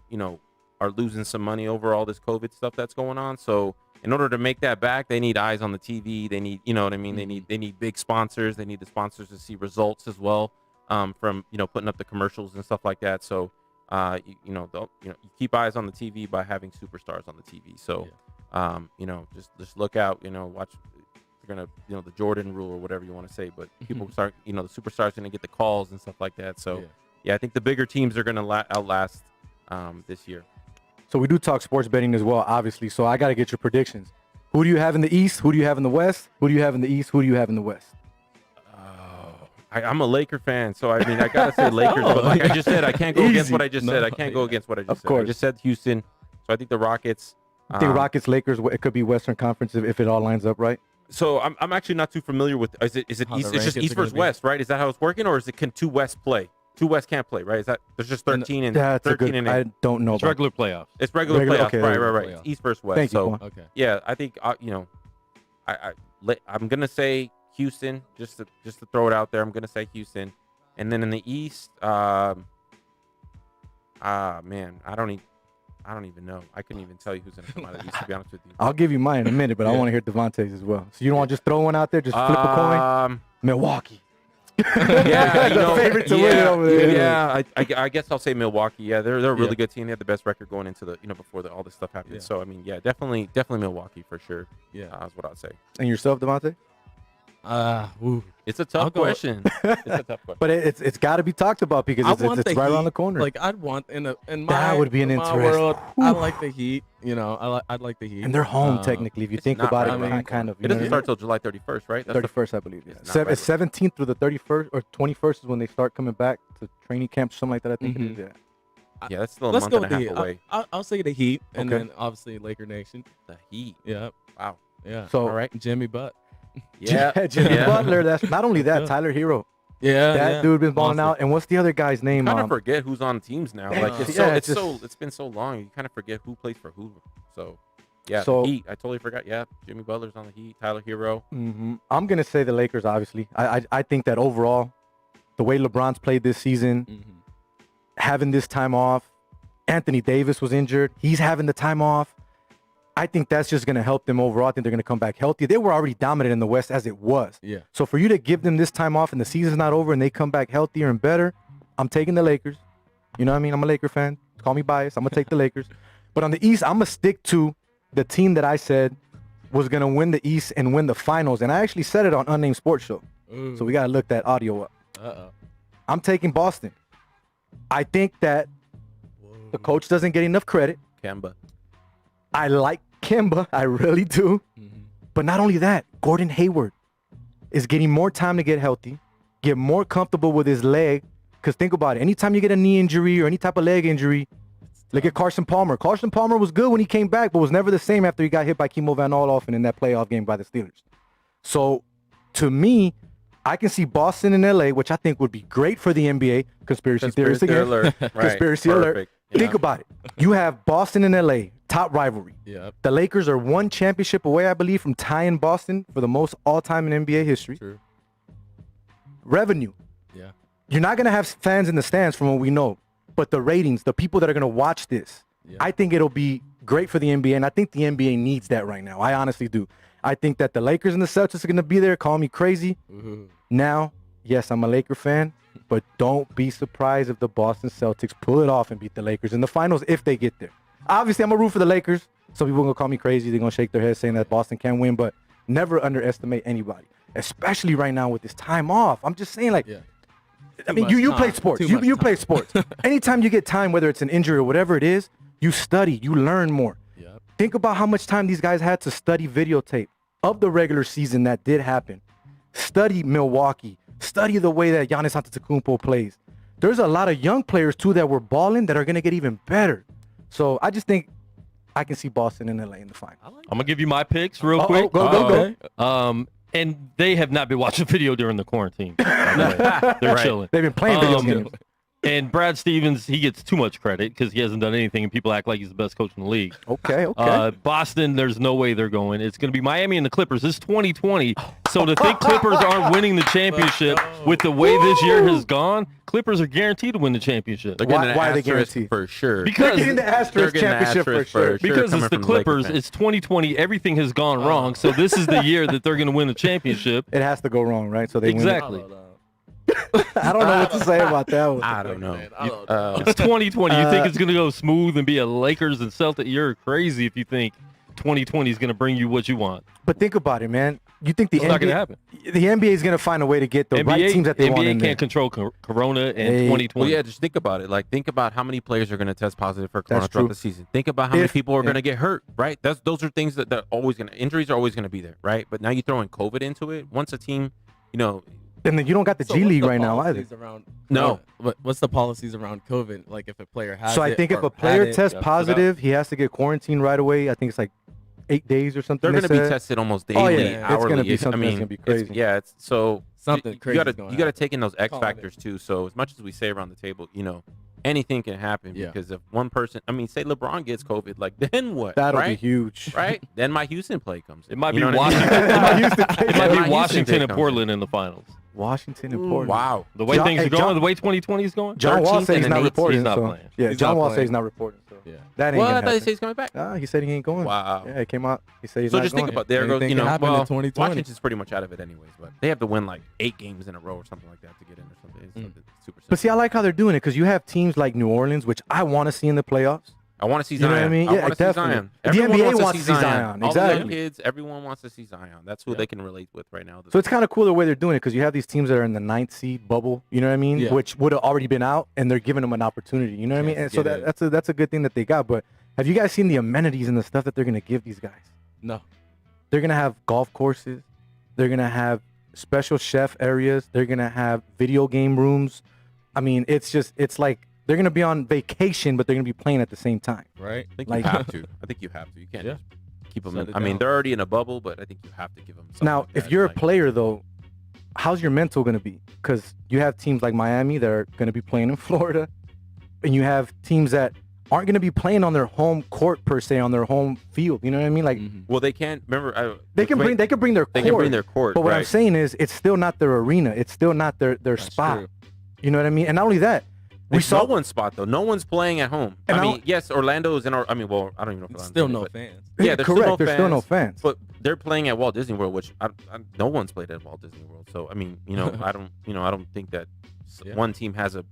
Are losing some money over all this COVID stuff that's going on. So in order to make that back, they need eyes on the TV. They need, you know what I mean? They need big sponsors. They need the sponsors to see results as well, from putting up the commercials and stuff like that. So you keep eyes on the TV by having superstars on the TV. So just look out. Watch. You're gonna the Jordan rule or whatever you want to say, but people start the superstars gonna get the calls and stuff like that. So yeah, I think the bigger teams are gonna outlast this year.
So we do talk sports betting as well, obviously. So I got to get your predictions. Who do you have in the East? Who do you have in the West? Who do you have in the East? Who do you have in the West?
I'm a Laker fan, so I mean I gotta say Lakers. But like I just said, I can't go against
Easy.
what I just said. I can't go against what I just
Of
said.
course.
I just said Houston, so I think the Rockets.
I think Rockets, Lakers, it could be Western Conference if it all lines up right.
So I'm actually not too familiar with. Is it
How
East?
the
It's just
rankings
East
are gonna
versus
be.
West, right? Is that how it's working, or can 2 West play? 2 West can't play, right? Is that there's just 13 and
That's a
13
good.
and
I
8.
don't know.
It's
about
regular playoffs.
It's regular
Regular-
playoffs,
okay,
right?
regular
Right.
playoffs.
East versus West.
Thank you,
So
Quan.
Okay.
yeah, I think I'm gonna say Houston just to throw it out there. I'm gonna say Houston, and then in the East, man, I don't even know. I couldn't even tell you who's gonna come out of the East, to be honest with you.
I'll give you mine in a minute, but I want to hear Devontae's as well. So you don't want to just throw one out there, just flip a coin? Milwaukee.
Yeah,
The favorite to win it over there.
Yeah, I guess I'll say Milwaukee. Yeah, they're a really
Yeah.
good team. They had the best record going into the before all this stuff happened.
Yeah.
So I mean, yeah, definitely Milwaukee for sure.
Yeah.
Is what I'd say.
And yourself, Devontae?
Ooh.
It's a tough question. It's a tough question.
But it's got to be talked about because
I
it's
want
right around the corner.
Like I'd want in my
That would be an
in my
interesting-
world. I like the Heat. You know, I'd like the Heat.
And they're home technically. If you think
not
about
right
it,
around the
kind of.
It doesn't start till July 31st, right? That's the
31st, I believe. Yeah.
It's not
It's 17th through the 31st or 21st is when they start coming back to training camps, something like that. I think it is. Yeah.
Yeah, that's still a
Let's
month
go
and
with
a
the
half
Heat.
away.
I'll say the Heat, and
Okay.
then obviously Laker Nation.
The Heat.
Yeah,
Wow.
yeah.
So
All right.
Jimmy Butt.
Yeah.
Jimmy
yeah.
Butler. That's not only that.
Yeah.
Tyler Hero.
Yeah,
That dude been balling
Monster.
out. And what's the other guy's name?
Kind of forget who's on teams now. Like it's
Yeah,
it's been so long. You kind of forget who plays for who. So yeah,
So-
the Heat. I totally forgot. Yeah, Jimmy Butler's on the Heat. Tyler Hero.
I'm gonna say the Lakers. Obviously, I think that overall, the way LeBron's played this season, having this time off, Anthony Davis was injured. He's having the time off. I think that's just gonna help them overall. I think they're gonna come back healthy. They were already dominant in the West as it was.
Yeah.
So for you to give them this time off and the season's not over and they come back healthier and better, I'm taking the Lakers. You know what I mean? I'm a Laker fan. Call me biased. I'm gonna take the Lakers. But on the East, I'm gonna stick to the team that I said was gonna win the East and win the finals. And I actually said it on Unnamed Sports Show.
Ooh.
So we gotta look that audio up.
Uh-oh.
I'm taking Boston. I think that the coach doesn't get enough credit.
Kemba.
I like Kemba. I really do. But not only that, Gordon Hayward is getting more time to get healthy, get more comfortable with his leg. Because think about it. Anytime you get a knee injury or any type of leg injury, look at Carson Palmer. Carson Palmer was good when he came back, but was never the same after he got hit by Kimo Van Olofsen in that playoff game by the Steelers. So, to me, I can see Boston and LA, which I think would be great for the NBA. Conspiracy theorist again.
alert. Right.
Conspiracy alert.
Perfect.
Think about it. You have Boston and LA, top rivalry.
Yep.
The Lakers are one championship away, I believe, from tying Boston for the most all-time in NBA history.
True.
Revenue.
Yeah.
You're not going to have fans in the stands from what we know, but the ratings, the people that are going to watch this,
Yeah.
I think it'll be great for the NBA, and I think the NBA needs that right now. I honestly do. I think that the Lakers and the Celtics are going to be there. Call me crazy.
Ooh.
Now, yes, I'm a Laker fan, but don't be surprised if the Boston Celtics pull it off and beat the Lakers in the finals if they get there. Obviously, I'm going to root for the Lakers. Some people are going to call me crazy. They're going to shake their heads saying that Boston can win, but never underestimate anybody, especially right now with this time off. I'm just saying, like,
Yeah.
I mean,
much
you
time.
play sports.
Too
You
much
play
time.
sports. Anytime you get time, whether it's an injury or whatever it is, you study, you learn more.
Yep.
Think about how much time these guys had to study videotape of the regular season that did happen. Study Milwaukee. Study the way that Giannis Antetokounmpo plays. There's a lot of young players, too, that were balling that are going to get even better. So I just think I can see Boston and LA in the final.
I'm going to give you my picks real
Oh,
quick.
go.
And they have not been watching video during the quarantine. They're chilling.
They've been playing video games.
And Brad Stevens, he gets too much credit because he hasn't done anything, and people act like he's the best coach in the league.
Okay.
Boston, there's no way they're going. It's going to be Miami and the Clippers. It's 2020. So to think Clippers aren't winning the championship with the way this year has gone, Clippers are guaranteed to win the championship.
They're getting
Why-
an
why are they
asterisk
guaranteed?
for sure.
They're
Because
getting the
They're
Asterisk
getting an
championship for
asterisk
sure.
Because
coming
it's the
from Laker
Clippers,
fans.
it's 2020. Everything has gone wrong. So this is the year that they're going to win the championship.
It has to go wrong, right? So they
Exactly.
win it. I don't know what to say about that one.
I don't know.
I don't know.
It's 2020. You think it's going to go smooth and be a Lakers and Celtic? You're crazy if you think 2020 is going to bring you what you want.
But think about it, man. You think the
It's not
NBA,
gonna happen.
the NBA is going to find a way to get the right teams that they want in
NBA
there.
can't control Corona in
Hey.
2020.
Well, yeah, just think about it. Like, think about how many players are going to test positive for corona
That's
throughout
true.
the season. Think about how many
If-
people are
yeah.
going to get hurt, right? Those are things that are always going to, injuries are always going to be there, right? But now you throw in COVID into it. Once a team, you know,
And then you don't got the
So
G
what's
League
the
right now either.
policies around
No.
what's the policies around COVID? Like if a player has
So I
it
think if
or
a player
had it,
tests
yeah,
positive, he has to get quarantined right away. I think it's like 8 days or something.
they're going to
they
be
said.
tested almost
Oh,
daily,
yeah. It's
hourly.
gonna be something
I
that's
mean,
gonna be
it's-
crazy.
yeah, it's so
Something
you
crazy
got
is
to
gonna
you got to
happen.
take in those X
Calling it.
factors too. So as much as we say around the table, you know, anything can happen
Yeah.
because if one person, I mean, say LeBron gets COVID, like then what?
That'll
right?
be huge.
Right? Then my Houston play comes in.
It might
You
be
know what I mean?
Washington.
I used to play
It
Yeah,
might
my
be
Houston
Washington
pick
and
comes
Portland in the finals.
Washington and Portland.
Wow.
The way
John-
things
hey,
are going,
John-
the way 2020 is going.
John Wall
13th
says he's
and
not
an 18th,
reporting.
he's not
so
playing.
yeah,
He's
John
not
Wall says
playing.
he's not reporting. So
Yeah.
that ain't
Well, I
gonna
thought he
happen.
said he's coming back.
He said he ain't going.
Wow.
Yeah, it came out. He said he's
So
not
just
going.
think about there goes,
Anything
you
can
know,
happen in
well,
2020.
Washington's pretty much out of it anyways, but they have to win like 8 games in a row or something like that to get in or something. It's something super simple.
But see, I like how they're doing it because you have teams like New Orleans, which I want to see in the playoffs.
I want to see
You know
Zion.
what I mean?
I
Yeah,
want to see
definitely.
Zion.
The
Everyone
NBA wants to see Zion.
All the
Exactly.
young kids, everyone wants to see Zion. That's who
Yeah.
they can relate with right now.
So it's kind of cool the way they're doing it because you have these teams that are in the 9th seed bubble, you know what I mean?
Yeah.
Which would have already been out, and they're giving them an opportunity, you know what I mean?
Chance
And
to
so
get in.
that's a good thing that they got. But have you guys seen the amenities and the stuff that they're going to give these guys?
No.
They're going to have golf courses. They're going to have special chef areas. They're going to have video game rooms. I mean, it's like they're going to be on vacation, but they're going to be playing at the same time.
Right?
I think
Like-
you have to. I think you have to. You can't
Yeah.
just keep them.
Shut it
I mean,
down.
they're already in a bubble, but I think you have to give them. Something
Now,
like
if
that,
you're a
like-
player, though, how's your mental going to be? Because you have teams like Miami that are going to be playing in Florida, and you have teams that aren't going to be playing on their home court per se, on their home field. You know what I mean? Like
Mhm.
well, they can't remember.
they can bring their court.
They can bring their court.
But what I'm
right.
saying is, it's still not their arena. It's still not their
That's
spot.
true.
You know what I mean? And not only that, we
It's
saw
no one's spot though. No one's playing at home.
And
I
I
mean,
don't-
yes, Orlando is in our. I mean, well, I don't even know if Orlando's
Still
in it,
no
but-
fans.
Yeah, there's
correct.
still no
There's still no
fans.
fans.
But they're playing at Walt Disney World, which no one's played at Walt Disney World. So I mean, I don't think that
Yeah.
one team has a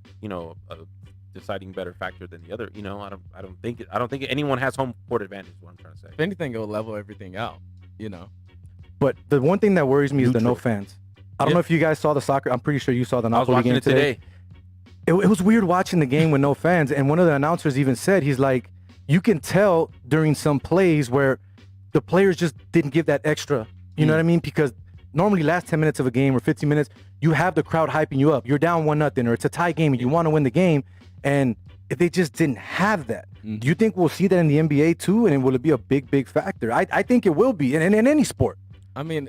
deciding better factor than the other. I don't think anyone has home court advantage. Is what I'm trying to say.
If anything, it'll level everything out.
But the one thing that worries me is the no
Neutral.
fans. I don't
Yeah.
know if you guys saw the soccer. I'm pretty sure you saw the
I was
Napoli
watching
game
it today.
It was weird watching the game with no fans. And one of the announcers even said, he's like, you can tell during some plays where the players just didn't give that extra. You know what I mean? Because normally last 10 minutes of a game or 15 minutes, you have the crowd hyping you up. You're down 1-0 or it's a tie game and you want to win the game. And if they just didn't have that.
Mhm.
Do you think we'll see that in the NBA too? And will it be a big, big factor? I think it will be in any sport.
I mean,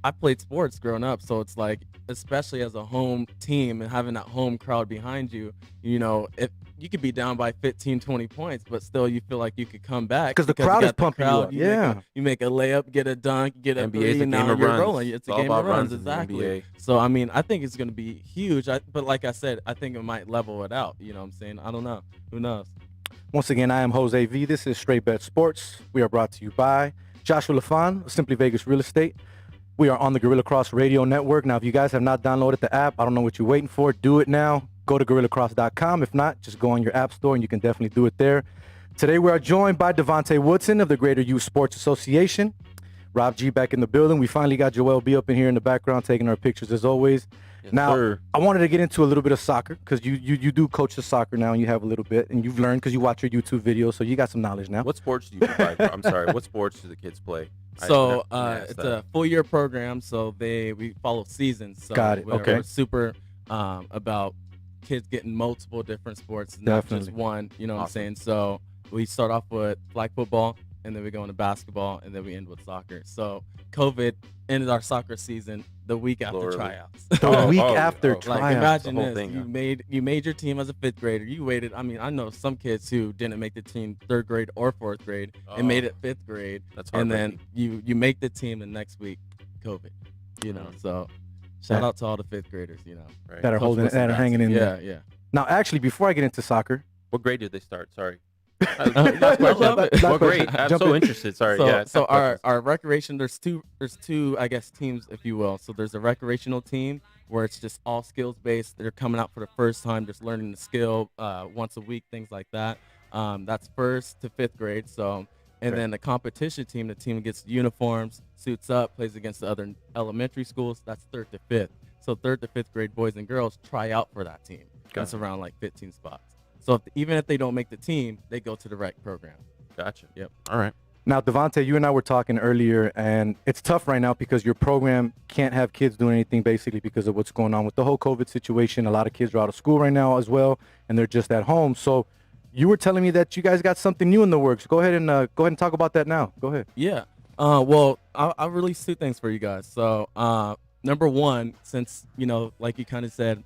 I played sports growing up, so it's like, especially as a home team and having that home crowd behind you, if you could be down by 15, 20 points, but still you feel like you could come back.
'Cause the
you
crowd
got
is pumping you up, yeah.
You make a layup, get a dunk, get a
NBA is
three,
a
now
game of
you're
runs.
rolling. It's a
all
game
about
of runs,
in the
exactly.
NBA.
So, I mean, I think it's going to be huge. But like I said, I think it might level it out. You know what I'm saying? I don't know. Who knows?
Once again, I am Jose V. This is Straight Bet Sports. We are brought to you by Joshua LaFon, Simply Vegas Real Estate. We are on the Gorilla Cross Radio Network. Now, if you guys have not downloaded the app, I don't know what you're waiting for. Do it now. Go to gorillacross.com. If not, just go on your app store and you can definitely do it there. Today, we are joined by Devonte Woodson of the Greater Youth Sports Association. Rob G back in the building. We finally got Joel B up in here in the background taking our pictures as always.
Yes,
Now,
sir.
I wanted to get into a little bit of soccer because you do coach the soccer now and you have a little bit and you've learned because you watch your YouTube videos, so you got some knowledge now.
What sports do you provide? I'm sorry. What sports do the kids play?
So
I asked
it's
that.
a full year program, so we follow seasons. So
Got it, okay.
We're super about kids getting multiple different sports, not just
Definitely.
one. You know what I'm
Awesome.
saying? So we start off with flag football, and then we go into basketball, and then we end with soccer. So COVID ended our soccer season the week after
Literally.
tryouts.
The week
oh,
after
oh.
tryouts.
Like imagine
the whole
this:
thing, huh?
you made your team as a 5th grader. You waited. I mean, I know some kids who didn't make the team 3rd grade or 4th grade and made it 5th grade,
That's
and
heartbreaking.
then you make the team the next week, COVID. So shout
Yeah.
out to all the 5th graders.
Right.
that are
Coach
holding
Wilson
that are
got
hanging
you.
in
Yeah,
there.
yeah.
Now, actually, before I get into soccer,
What grade did they start? Sorry.
I love it.
What grade? I'm
Jump
so
in.
interested. Sorry.
So,
yeah.
so our recreation, there's two I guess teams, if you will. So there's a recreational team where it's just all skills based. They're coming out for the first time, just learning the skill once a week, things like that. That's 1st to 5th grade. So and
Okay.
then the competition team, the team gets uniforms, suits up, plays against the other elementary schools. That's 3rd to 5th. So 3rd to 5th grade boys and girls try out for that team. That's around like 15 spots. So even if they don't make the team, they go to the rec program.
Gotcha.
Yep.
All right.
now, Devonte, you and I were talking earlier, and it's tough right now because your program can't have kids doing anything basically because of what's going on with the whole COVID situation. A lot of kids are out of school right now as well, and they're just at home. So you were telling me that you guys got something new in the works. Go ahead and talk about that now. Go ahead.
Yeah. Well, I released 2 things for you guys. So, number one, since, like you kind of said,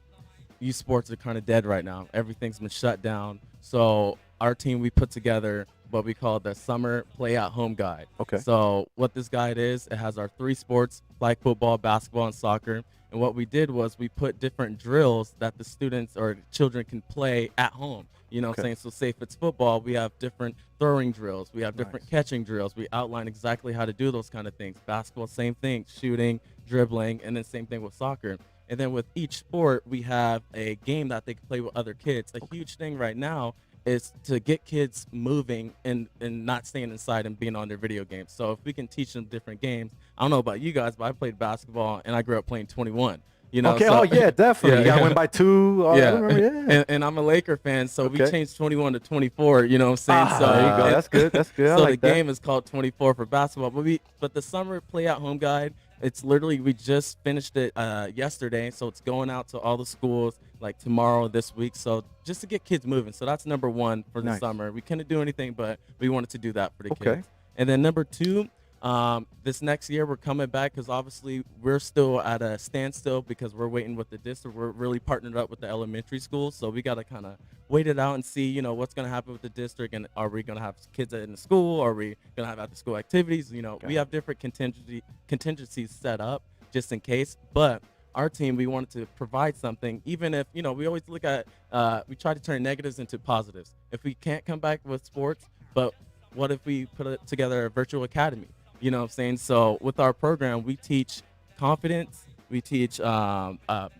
youth sports are kind of dead right now. Everything's been shut down. So our team, we put together what we call the Summer Play at Home Guide.
Okay.
So what this guide is, it has our 3 sports, flag football, basketball, and soccer. And what we did was we put different drills that the students or children can play at home. You know what I'm
Okay.
saying? So say if it's football, we have different throwing drills. We have different
Nice.
catching drills. We outline exactly how to do those kind of things. Basketball, same thing, shooting, dribbling, and then same thing with soccer. And then with each sport, we have a game that they can play with other kids. A huge thing right now is to get kids moving and not staying inside and being on their video games. So if we can teach them different games, I don't know about you guys, but I played basketball and I grew up playing 21. You know,
Okay.
so,
Oh yeah, definitely.
Yeah,
I went by 2. I
yeah.
remember, yeah.
And I'm a Laker fan, so we
Okay.
changed 21 to 24. You know what I'm saying? So
there you go. That's good. That's good. I
so
like
the
that.
game is called 24 for basketball, but the summer play at home guide, it's literally, we just finished it yesterday, so it's going out to all the schools like tomorrow, this week, so just to get kids moving. So that's number 1 for the
Nice.
summer. We couldn't do anything, but we wanted to do that for the
Okay.
kids. And then number 2, this next year we're coming back because obviously we're still at a standstill because we're waiting with the district. We're really partnered up with the elementary schools, so we got to kind of wait it out and see, you know, what's going to happen with the district, and are we going to have kids in the school? Are we going to have after school activities? You know, we have different contingencies set up just in case, but our team, we wanted to provide something, even if, you know, we always look at, we try to turn negatives into positives. If we can't come back with sports, but what if we put together a virtual academy? You know what I'm saying? So with our program, we teach confidence, we teach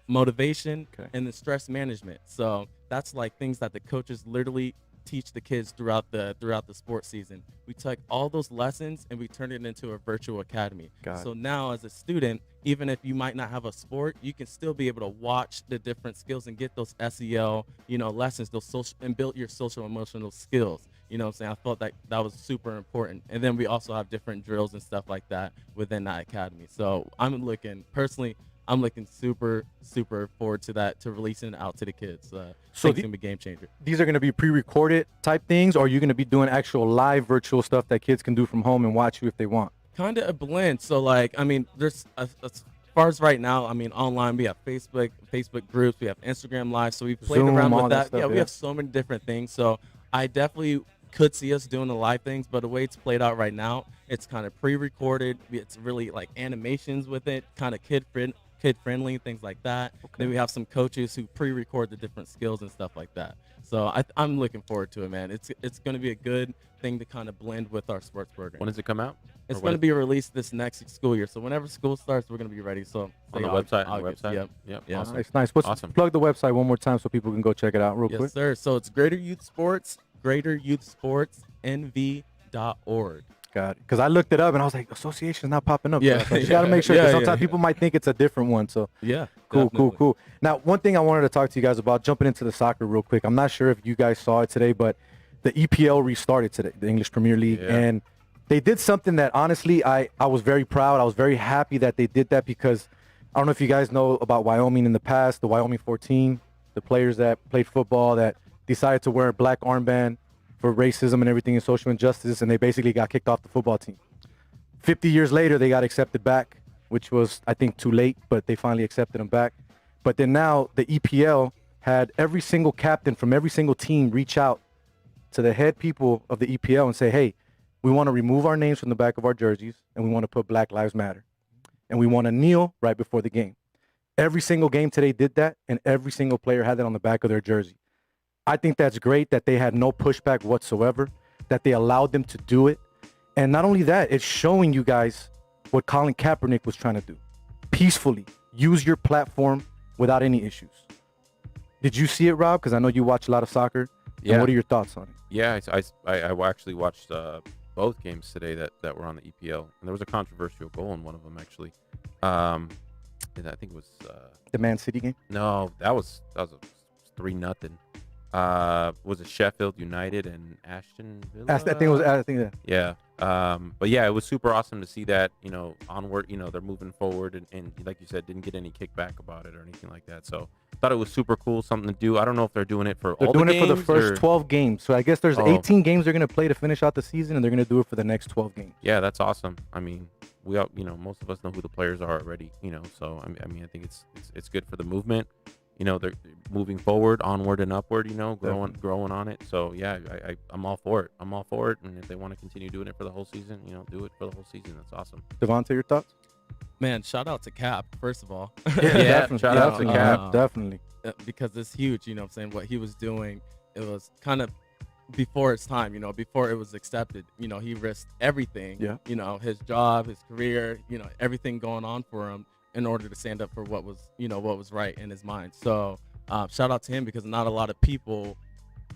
motivation, and the stress management. So that's like things that the coaches literally teach the kids throughout the sports season. We took all those lessons and we turned it into a virtual academy. So now as a student, even if you might not have a sport, you can still be able to watch the different skills and get those SEL, you know, lessons, those social, and build your social emotional skills. You know what I'm saying? I thought that was super important. And then we also have different drills and stuff like that within that academy. So I'm looking super, super forward to that, to releasing it out to the kids. So it's going to be a game changer.
These are going to be pre-recorded type things, or are you going to be doing actual live virtual stuff that kids can do from home and watch you if they want?
Kind of a blend. So like, I mean, there's as far as right now, I mean, online we have Facebook groups, we have Instagram Live. So we played
Zoom,
around
all
with
that
that.
stuff,
We have so many different things. So I definitely could see us doing the live things, but the way it's played out right now, it's kind of pre-recorded. It's really like animations with it, kind of kid friendly, things like that. Then we have some coaches who pre-record the different skills and stuff like that. So I'm looking forward to it, man. It's going to be a good thing to kind of blend with our sports program.
When does it come out?
It's going to be released this next school year. So whenever school starts, we're going to be ready. So
on the website.
August.
Yep.
Yeah.
Awesome.
Nice. Awesome. Plug the website one more time so people can go check it out real quick.
Yes, sir. So it's Greater Youth Sports, greateryouthsportsnv.org.
Got it. Because I looked it up and I was like, association's not popping up.
Yeah.
So you got to make sure, because
Yeah,
sometimes people might think it's a different one. So
Yeah.
Cool. Now, one thing I wanted to talk to you guys about, jumping into the soccer real quick. I'm not sure if you guys saw it today, but the EPL restarted today, the English Premier League.
Yeah.
And they did something that, honestly, I was very proud. I was very happy that they did that, because I don't know if you guys know about Wyoming in the past, the Wyoming 14, the players that played football that decided to wear a black armband for racism and everything and social injustice, and they basically got kicked off the football team. 50 years later, they got accepted back, which was, I think, too late, but they finally accepted them back. But then now the EPL had every single captain from every single team reach out to the head people of the EPL and say, hey, we want to remove our names from the back of our jerseys, and we want to put Black Lives Matter. And we want to kneel right before the game. Every single game today did that, and every single player had that on the back of their jersey. I think that's great that they had no pushback whatsoever, that they allowed them to do it. And not only that, it's showing you guys what Colin Kaepernick was trying to do. Peacefully. Use your platform without any issues. Did you see it, Rob? Because I know you watch a lot of soccer.
Yeah.
And what are your thoughts on it?
Yeah, I actually watched both games today that were on the EPL, and there was a controversial goal in one of them actually. I think it was
The Man City game?
no, that was a 3-0. Was it Sheffield United and Aston Villa?
I think that.
Yeah. But yeah, it was super awesome to see that, onward, they're moving forward and like you said, didn't get any kickback about it or anything like that. So thought it was super cool, something to do. I don't know if they're doing it for
They're
all
doing
the
it for the
games
first
or-
12 games. So I guess there's 18 games they're going to play to finish out the season, and they're going to do it for the next 12 games.
Yeah, that's awesome. I mean, we all, most of us know who the players are already, so I mean, I think it's good for the movement. They're moving forward, onward and upward, growing on it. So yeah, I'm all for it. And if they want to continue doing it for the whole season, do it for the whole season. That's awesome.
Devonte, your thoughts?
Man, shout out to Cap, first of all.
Definitely.
shout out to Cap.
Definitely.
Because it's huge, what I'm saying, what he was doing, it was kind of before its time, before it was accepted. He risked everything, his job, his career, everything going on for him in order to stand up for what was right in his mind. So shout out to him, because not a lot of people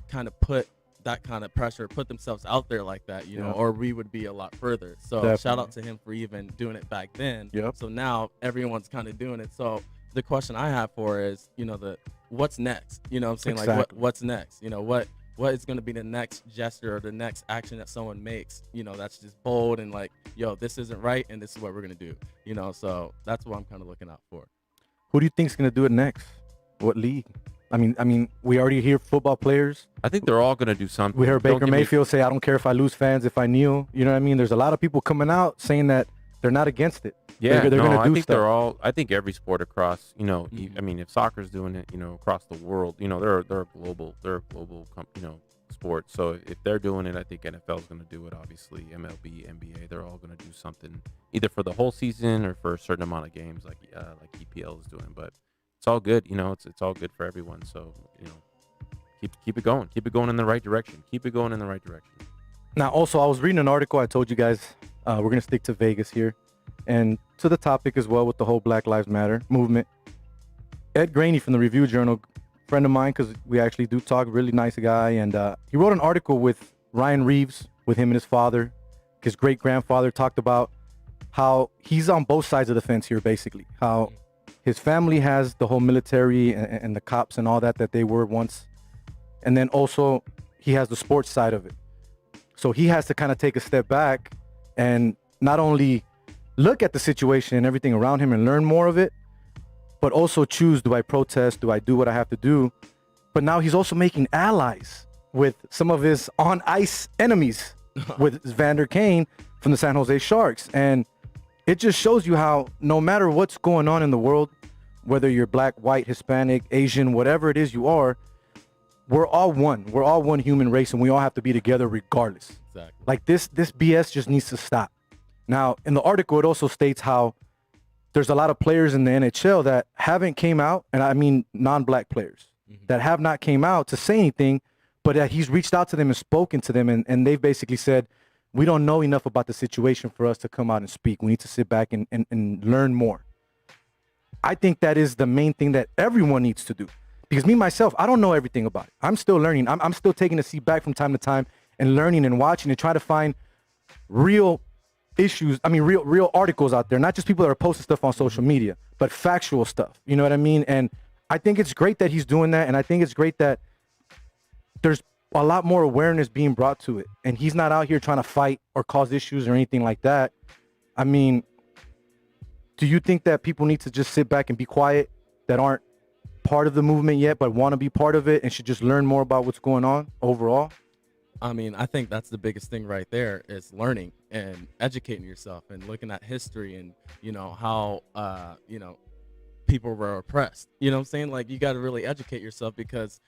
kind of put that kind of pressure, put themselves out there like that, you know, or we would be a lot further. So
Definitely.
shout out to him for even doing it back then.
Yep.
So now everyone's kind of doing it. So the question I have for is, you know, what's next? You know what I'm saying?
Exactly.
Like what's next? You know, what is going to be the next gesture or the next action that someone makes, you know, that's just bold and like, yo, this isn't right and this is what we're going to do, you know? So that's what I'm kind of looking out for.
Who do you think's going to do it next? What league? I mean, we already hear football players.
I think they're all going to do something.
We heard
Don't
Baker
get me-
Mayfield say, I don't care if I lose fans, if I kneel. You know what I mean? There's a lot of people coming out saying that they're not against it.
Yeah,
they're going to
I
do
think
stuff.
they're all. I think every sport across, you know,
Mhm.
I mean, if soccer's doing it, you know, across the world, you know, they're a global, you know, sport. So if they're doing it, I think NFL's going to do it. Obviously, MLB, NBA, they're all going to do something either for the whole season or for a certain amount of games, like EPL is doing. But it's all good, you know. It's all good for everyone. So you know, keep it going. Keep it going in the right direction. Keep it going in the right direction.
Now, also, I was reading an article. I told you guys we're going to stick to Vegas here. And to the topic as well with the whole Black Lives Matter movement. Ed Graney from the Review Journal, friend of mine, because we actually do talk, really nice guy. And he wrote an article with Ryan Reeves, with him and his father. His great-grandfather talked about how he's on both sides of the fence here, basically. How his family has the whole military and the cops and all that they were once. And then also he has the sports side of it. So he has to kind of take a step back and not only look at the situation and everything around him and learn more of it, but also choose, do I protest? Do I do what I have to do? But now he's also making allies with some of his on-ice enemies, with Vander Kane from the San Jose Sharks. And it just shows you how no matter what's going on in the world, whether you're black, white, Hispanic, Asian, whatever it is you are, we're all one. We're all one human race, and we all have to be together regardless.
Exactly.
Like this BS just needs to stop. Now, in the article, it also states how there's a lot of players in the NHL that haven't came out, and I mean non-black players, that have not came out to say anything, but that he's reached out to them and spoken to them, and they've basically said, we don't know enough about the situation for us to come out and speak. We need to sit back and learn more. I think that is the main thing that everyone needs to do. Because me, myself, I don't know everything about it. I'm still learning. I'm still taking a seat back from time to time and learning and watching and trying to find real issues. I mean, real articles out there, not just people that are posting stuff on social media, but factual stuff. You know what I mean? And I think it's great that he's doing that. And I think it's great that there's a lot more awareness being brought to it. And he's not out here trying to fight or cause issues or anything like that. I mean, do you think that people need to just sit back and be quiet that aren't part of the movement yet, but want to be part of it and should just learn more about what's going on overall?
I mean, I think that's the biggest thing right there is learning and educating yourself and looking at history and, you know, how, you know, people were oppressed. You know what I'm saying? Like, you got to really educate yourself because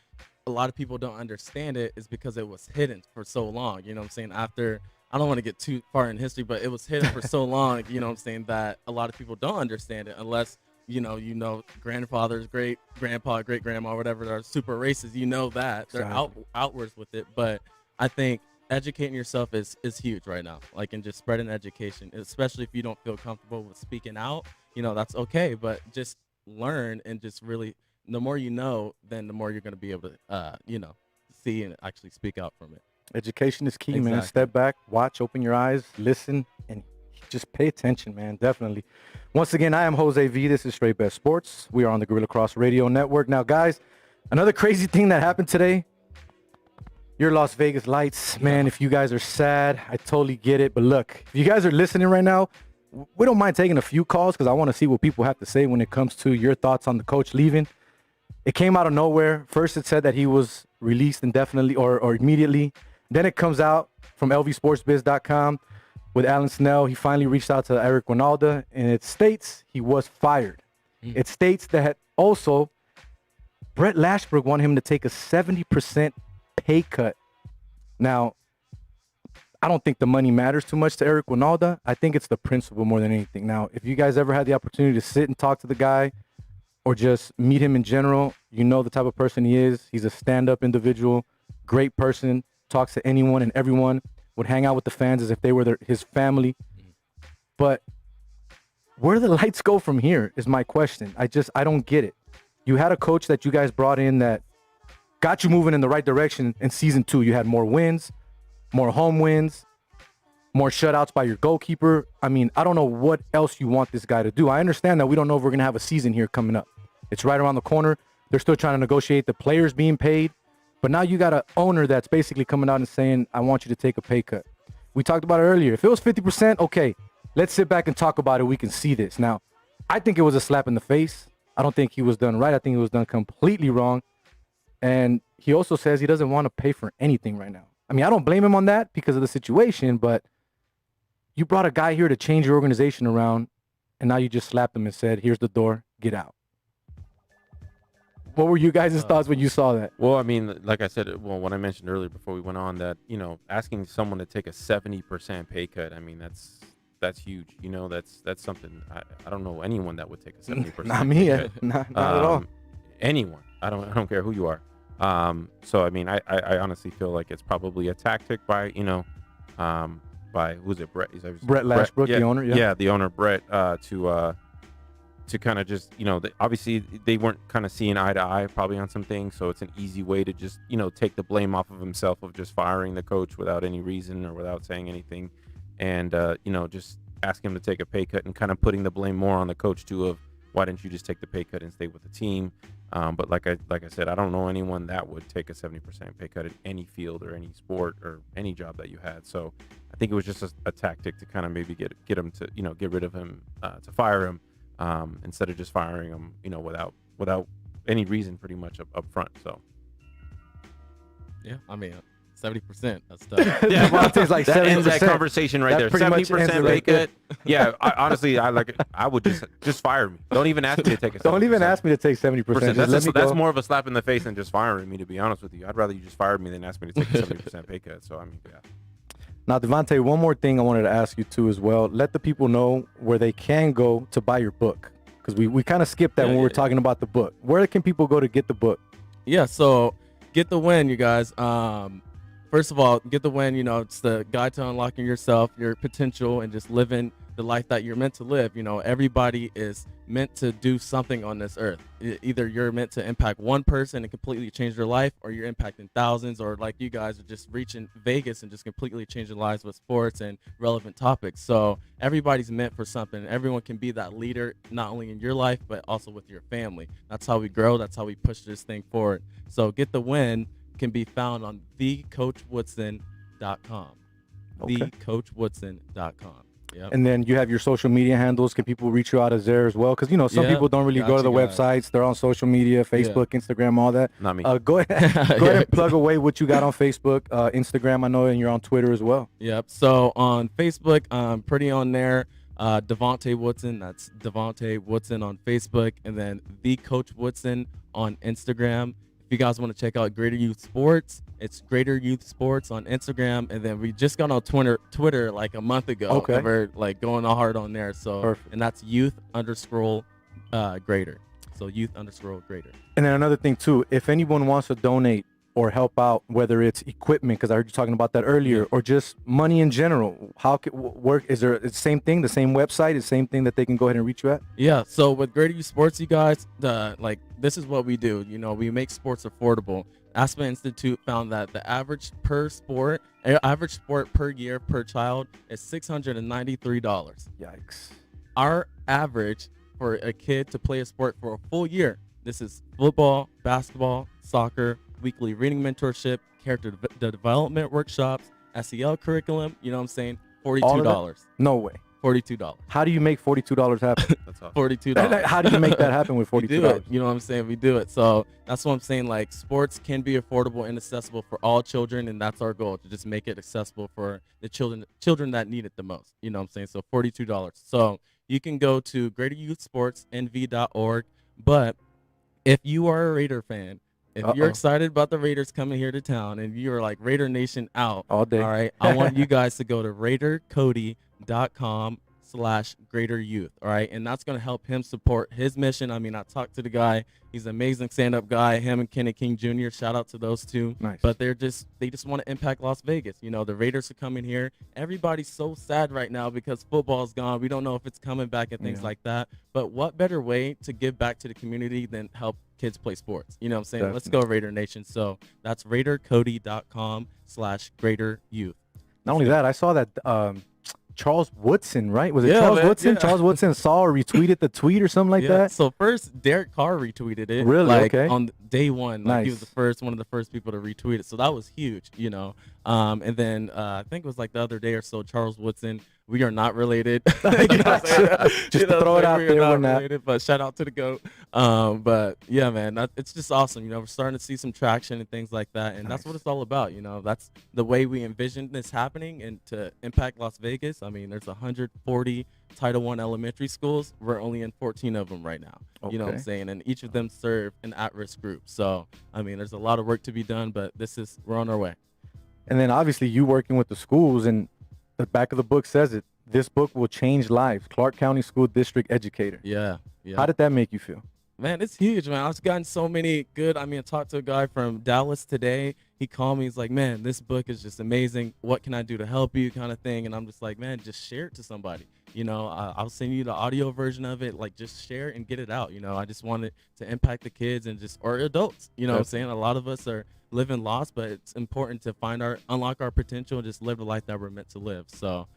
a lot of people don't understand it is because it was hidden for so long. You know what I'm saying? After, I don't want to get too far in history, but it was hidden for so long, you know what I'm saying, that a lot of people don't understand it unless, you know, grandfathers, great grandpa, great grandma, whatever, are super racist. You know that they're outwards with it. But I think educating yourself is huge right now. Like, and just spreading education, especially if you don't feel comfortable with speaking out, you know, that's okay. But just learn and just really, the more you know, then the more you're going to be able to, you know, see and actually speak out from it.
Education is key, man.
Exactly.
Step back, watch, open your eyes, listen, and just pay attention, man. Definitely. Once again, I am Jose V. This is Straight Bet Sports. We are on the Gorilla Cross Radio Network. Now, guys, another crazy thing that happened today. Your Las Vegas Lights, man. If you guys are sad, I totally get it. But look, if you guys are listening right now, we don't mind taking a few calls because I want to see what people have to say when it comes to your thoughts on the coach leaving. It came out of nowhere. First, it said that he was released indefinitely or immediately. Then it comes out from lvsportsbiz.com with Alan Snell. He finally reached out to Eric Winalda, and it states he was fired. It states that also Brett Lashbrook wanted him to take a 70% pay cut. Now, I don't think the money matters too much to Eric Winalda. I think it's the principle more than anything. Now, if you guys ever had the opportunity to sit and talk to the guy or just meet him in general, you know the type of person he is. He's a stand-up individual, great person, talks to anyone and everyone, would hang out with the fans as if they were his family. But where do the Lights go from here is my question. I don't get it. You had a coach that you guys brought in that got you moving in the right direction in season 2. You had more wins, more home wins, more shutouts by your goalkeeper. I mean, I don't know what else you want this guy to do. I understand that we don't know if we're going to have a season here coming up. It's right around the corner. They're still trying to negotiate the players being paid. But now you got an owner that's basically coming out and saying, I want you to take a pay cut. We talked about it earlier. If it was 50%, okay, let's sit back and talk about it. We can see this. Now, I think it was a slap in the face. I don't think he was done right. I think it was done completely wrong. And he also says he doesn't want to pay for anything right now. I mean, I don't blame him on that because of the situation, but you brought a guy here to change your organization around, and now you just slapped him and said, here's the door, get out. What were you guys' thoughts when you saw that?
Well, I mean, like I said, when I mentioned earlier before we went on that, asking someone to take a 70% pay cut, I mean, that's huge. That's something I don't know anyone that would take a 70%.
Not me, not at all.
Anyone. I don't care who you are. So I mean, I honestly feel like it's probably a tactic by by who's it, Brett?
Brett Lashbrook,
yeah,
the owner.
Yeah, the owner, Brett, to kind of just, obviously they weren't kind of seeing eye to eye probably on some things. So it's an easy way to just, take the blame off of himself of just firing the coach without any reason or without saying anything. And, just ask him to take a pay cut and kind of putting the blame more on the coach too of why didn't you just take the pay cut and stay with the team? But like I said, I don't know anyone that would take a 70% pay cut in any field or any sport or any job that you had. So I think it was just a tactic to kind of maybe get him to, get rid of him, to fire him. Instead of just firing him, without any reason, pretty much up front. So,
yeah, I mean, 70%. That's tough.
Yeah, Devonte's like
that
70%.
ends that conversation right there. 70% pay cut. Yeah, honestly, I would just fire me. Don't even ask me to take a 70%.
Don't even ask me to take 70%.
That's more of a slap in the face than just firing me. To be honest with you, I'd rather you just fire me than ask me to take a 70% pay cut. So I mean, yeah.
Now, Devonte, one more thing I wanted to ask you too as well. Let the people know where they can go to buy your book, because we kind of skipped that when we were talking about the book. Where can people go to get the book?
Yeah, so Get the Win, you guys. First of all, Get the Win, it's the guide to unlocking yourself, your potential, and just living the life that you're meant to live. Everybody is meant to do something on this earth. Either you're meant to impact one person and completely change their life, or you're impacting thousands, or like you guys are just reaching Vegas and just completely changing lives with sports and relevant topics. So everybody's meant for something. Everyone can be that leader, not only in your life, but also with your family. That's how we grow. That's how we push this thing forward. So Get the Win can be found on thecoachwoodson.com.
Okay.
thecoachwoodson.com. Yep.
And then you have your social media handles. Can people reach you out as there as well? Because, some people don't really go to the websites. They're on social media, Facebook, Instagram, all that.
Not me.
Go ahead and plug away what you got on Facebook, Instagram, I know, and you're on Twitter as well.
Yep. So on Facebook, I'm pretty on there. Devonte Woodson. That's Devonte Woodson on Facebook. And then The Coach Woodson on Instagram. If you guys want to check out Greater Youth Sports, it's Greater Youth Sports on Instagram, and then we just got on Twitter like a month ago.
Okay.
And we're like going all hard on there. So,
perfect.
And that's youth_greater. So youth_greater.
And then another thing too, if anyone wants to donate or help out, whether it's equipment, because I heard you talking about that earlier, or just money in general, how can work? Is there the same thing, the same website, the same thing that they can go ahead and reach you at?
Yeah. So with Greater Youth Sports, you guys, this is what we do. We make sports affordable. Aspen Institute found that the average sport per year per child is $693.
Yikes.
Our average for a kid to play a sport for a full year, this is football, basketball, soccer, weekly reading mentorship, character development workshops, SEL curriculum, $42.
No way.
$42.
How do you make $42 happen?
That's awesome.
$42.
How do you make that happen with $42?
We do it. You know what I'm saying? We do it. So that's what I'm saying. Like, sports can be affordable and accessible for all children, and that's our goal, to just make it accessible for the children that need it the most. You know what I'm saying? So $42. So you can go to greateryouthsportsnv.org. But if you are a Raider fan, if you're excited about the Raiders coming here to town and you're like Raider Nation out
all day,
all right, I want you guys to go to RaiderCody.com/ Greater Youth. All right. And that's going to help him support his mission. I mean, I talked to the guy. He's an amazing stand-up guy. Him and Kenny King Jr. Shout out to those two.
Nice.
But they just want to impact Las Vegas. You know, the Raiders are coming here. Everybody's so sad right now because football's gone. We don't know if it's coming back and things like that. But what better way to give back to the community than help kids play sports? You know what I'm saying?
Definitely.
Let's go Raider Nation. So that's RaiderCody.com/Greater Youth.
Not only that, I saw that Charles Woodson, right? Was it
Yeah,
Charles
man,
Woodson?
yeah.
Charles Woodson saw or retweeted the tweet or something like that.
So first, Derek Carr retweeted it.
Really?
Like,
Okay.
on day one. Like, he
Nice.
was one of the first people to retweet it. So that was huge, you know. And then I think it was like the other day or so, Charles Woodson. We are not related. You know what I'm saying?
Just
You
to
know
throw
what
it
I'm
out
saying?
there,
We're
we're
not
not.
related, but shout out to the GOAT. But yeah, man, it's just awesome. You know, we're starting to see some traction and things like that. And that's what it's all about. You know, that's the way we envisioned this happening and to impact Las Vegas. I mean, there's 140 Title I elementary schools. We're only in 14 of them right now. You know what I'm
Okay.
saying? And each of them serve an at-risk group. So, I mean, there's a lot of work to be done, but we're on our way.
And then obviously you working with the schools, and the back of the book says it. This book will change lives. Clark County School District Educator.
Yeah.
How did that make you feel?
Man, it's huge, man. I've gotten so many good. I mean, I talked to a guy from Dallas today. He called me. He's like, man, this book is just amazing. What can I do to help you, kind of thing? And I'm just like, man, just share it to somebody. You know, I'll send you the audio version of it. Like, just share and get it out. You know, I just want it to impact the kids and or adults. You know what I'm saying? A lot of us are living lost, but it's important to unlock our potential and just live the life that we're meant to live. So,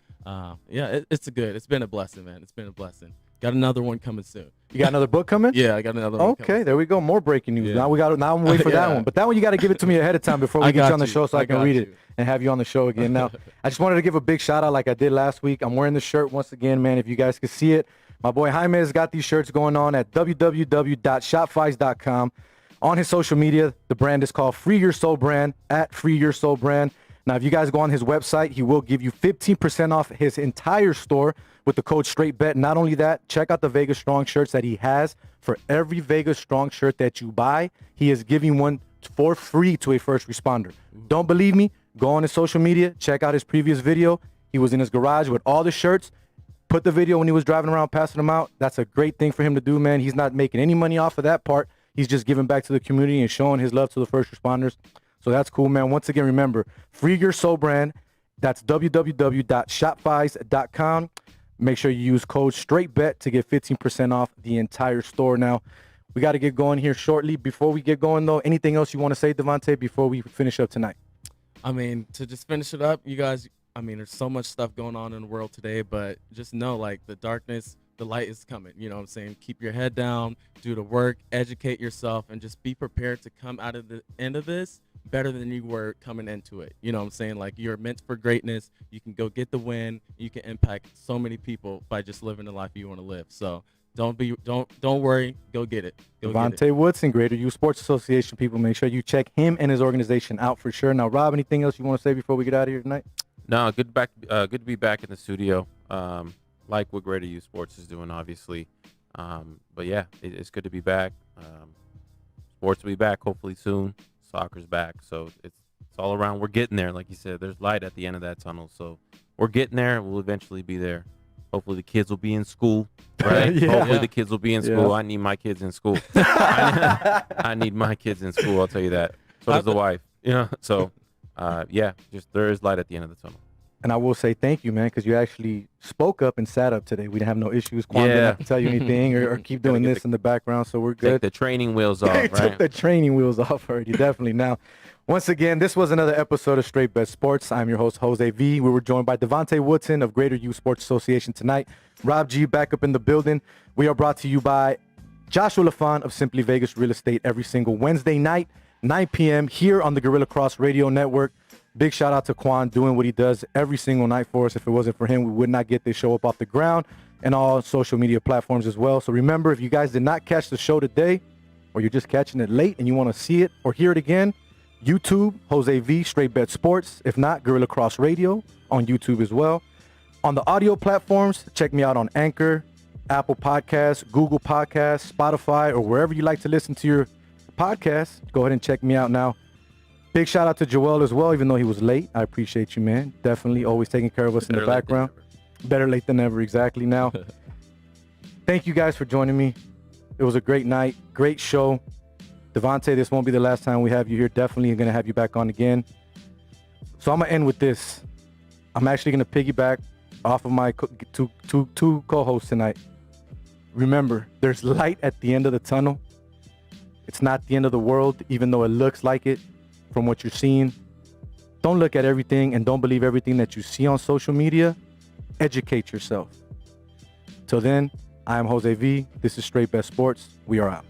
yeah, it's been a blessing, man. It's been a blessing. Got another one coming soon.
You got another book coming?
Yeah, I got another one
Okay,
coming.
there we go. More breaking news.
Yeah.
Now I'm waiting for that
Yeah.
one. But that one you got to give it to me ahead of time before we
I
get you
got
on the
you.
show so I can
got
read
you.
it and have you on the show again. Now, I just wanted to give a big shout out like I did last week. I'm wearing the shirt once again, man. If you guys could see it, my boy Jaime has got these shirts going on at www.shopfies.com. On his social media, the brand is called Free Your Soul Brand, at Free Your Soul Brand. Now, if you guys go on his website, he will give you 15% off his entire store with the code StraightBet. Not only that, check out the Vegas Strong shirts that he has. For every Vegas Strong shirt that you buy, he is giving one for free to a first responder. Don't believe me? Go on his social media, check out his previous video. He was in his garage with all the shirts. Put the video when he was driving around passing them out. That's a great thing for him to do, man. He's not making any money off of that part. He's just giving back to the community and showing his love to the first responders. So that's cool, man. Once again, remember, Free Your Soul Brand. That's www.shopfies.com. Make sure you use code StraightBet to get 15% off the entire store. Now, we got to get going here shortly. Before we get going, though, anything else you want to say, Devonte, before we finish up tonight?
I mean, to just finish it up, you guys, I mean, there's so much stuff going on in the world today, but just know, like, the darkness, the light is coming. You know what I'm saying? Keep your head down, do the work, educate yourself, and just be prepared to come out of the end of this better than you were coming into it. You know what I'm saying? Like, you're meant for greatness. You can go get the win. You can impact so many people by just living the life you want to live. So don't worry. Go get it. Go get it.
Devonte Woodson, Greater Youth Sports Association. People, make sure you check him and his organization out for sure. Now, Rob, anything else you want to say before we get out of here tonight?
No, good to be back in the studio. Like what Greater Youth Sports is doing, obviously. But yeah, it's good to be back. Sports will be back hopefully soon. Soccer's back, so it's all around. We're getting there, like you said. There's light at the end of that tunnel, so we're getting there. We'll eventually be there. Hopefully the kids will be in school, right?
Yeah.
Hopefully the kids will be in school.
Yeah.
I need my kids in school. I need my kids in school. I'll tell you that. So does the wife. You know. So, yeah, just there is light at the end of the tunnel.
And I will say thank you, man, because you actually spoke up and sat up today. We didn't have no issues. Quan didn't have to tell you anything or keep doing
Gotta get
this in the background, so we're
Take
good.
the training wheels off,
They
right?
took the training wheels off already, definitely. Now, once again, this was another episode of Straight Bet Sports. I'm your host, Jose V. We were joined by Devonte Woodson of Greater Youth Sports Association tonight. Rob G back up in the building. We are brought to you by Joshua LaFon of Simply Vegas Real Estate every single Wednesday night, 9 p.m. here on the Gorilla Cross Radio Network. Big shout out to Quan doing what he does every single night for us. If it wasn't for him, we would not get this show up off the ground, and all social media platforms as well. So remember, if you guys did not catch the show today, or you're just catching it late and you want to see it or hear it again, YouTube, Jose V, Straight Bet Sports. If not, Gorilla Cross Radio on YouTube as well. On the audio platforms, check me out on Anchor, Apple Podcasts, Google Podcasts, Spotify, or wherever you like to listen to your podcasts. Go ahead and check me out now. Big shout out to Joel as well, even though he was late. I appreciate you, man. Definitely always taking care of us in the
Better late than
background.
never.
Better late than never, exactly now. Thank you guys for joining me. It was a great night, great show. Devonte, this won't be the last time we have you here. Definitely going to have you back on again. So I'm going to end with this. I'm actually going to piggyback off of my two co-hosts tonight. Remember, there's light at the end of the tunnel. It's not the end of the world, even though it looks like it from what you're seeing. Don't look at everything and don't believe everything that you see on social media. Educate yourself. Till then, I am Jose V. This is Straight Best Sports. We are out.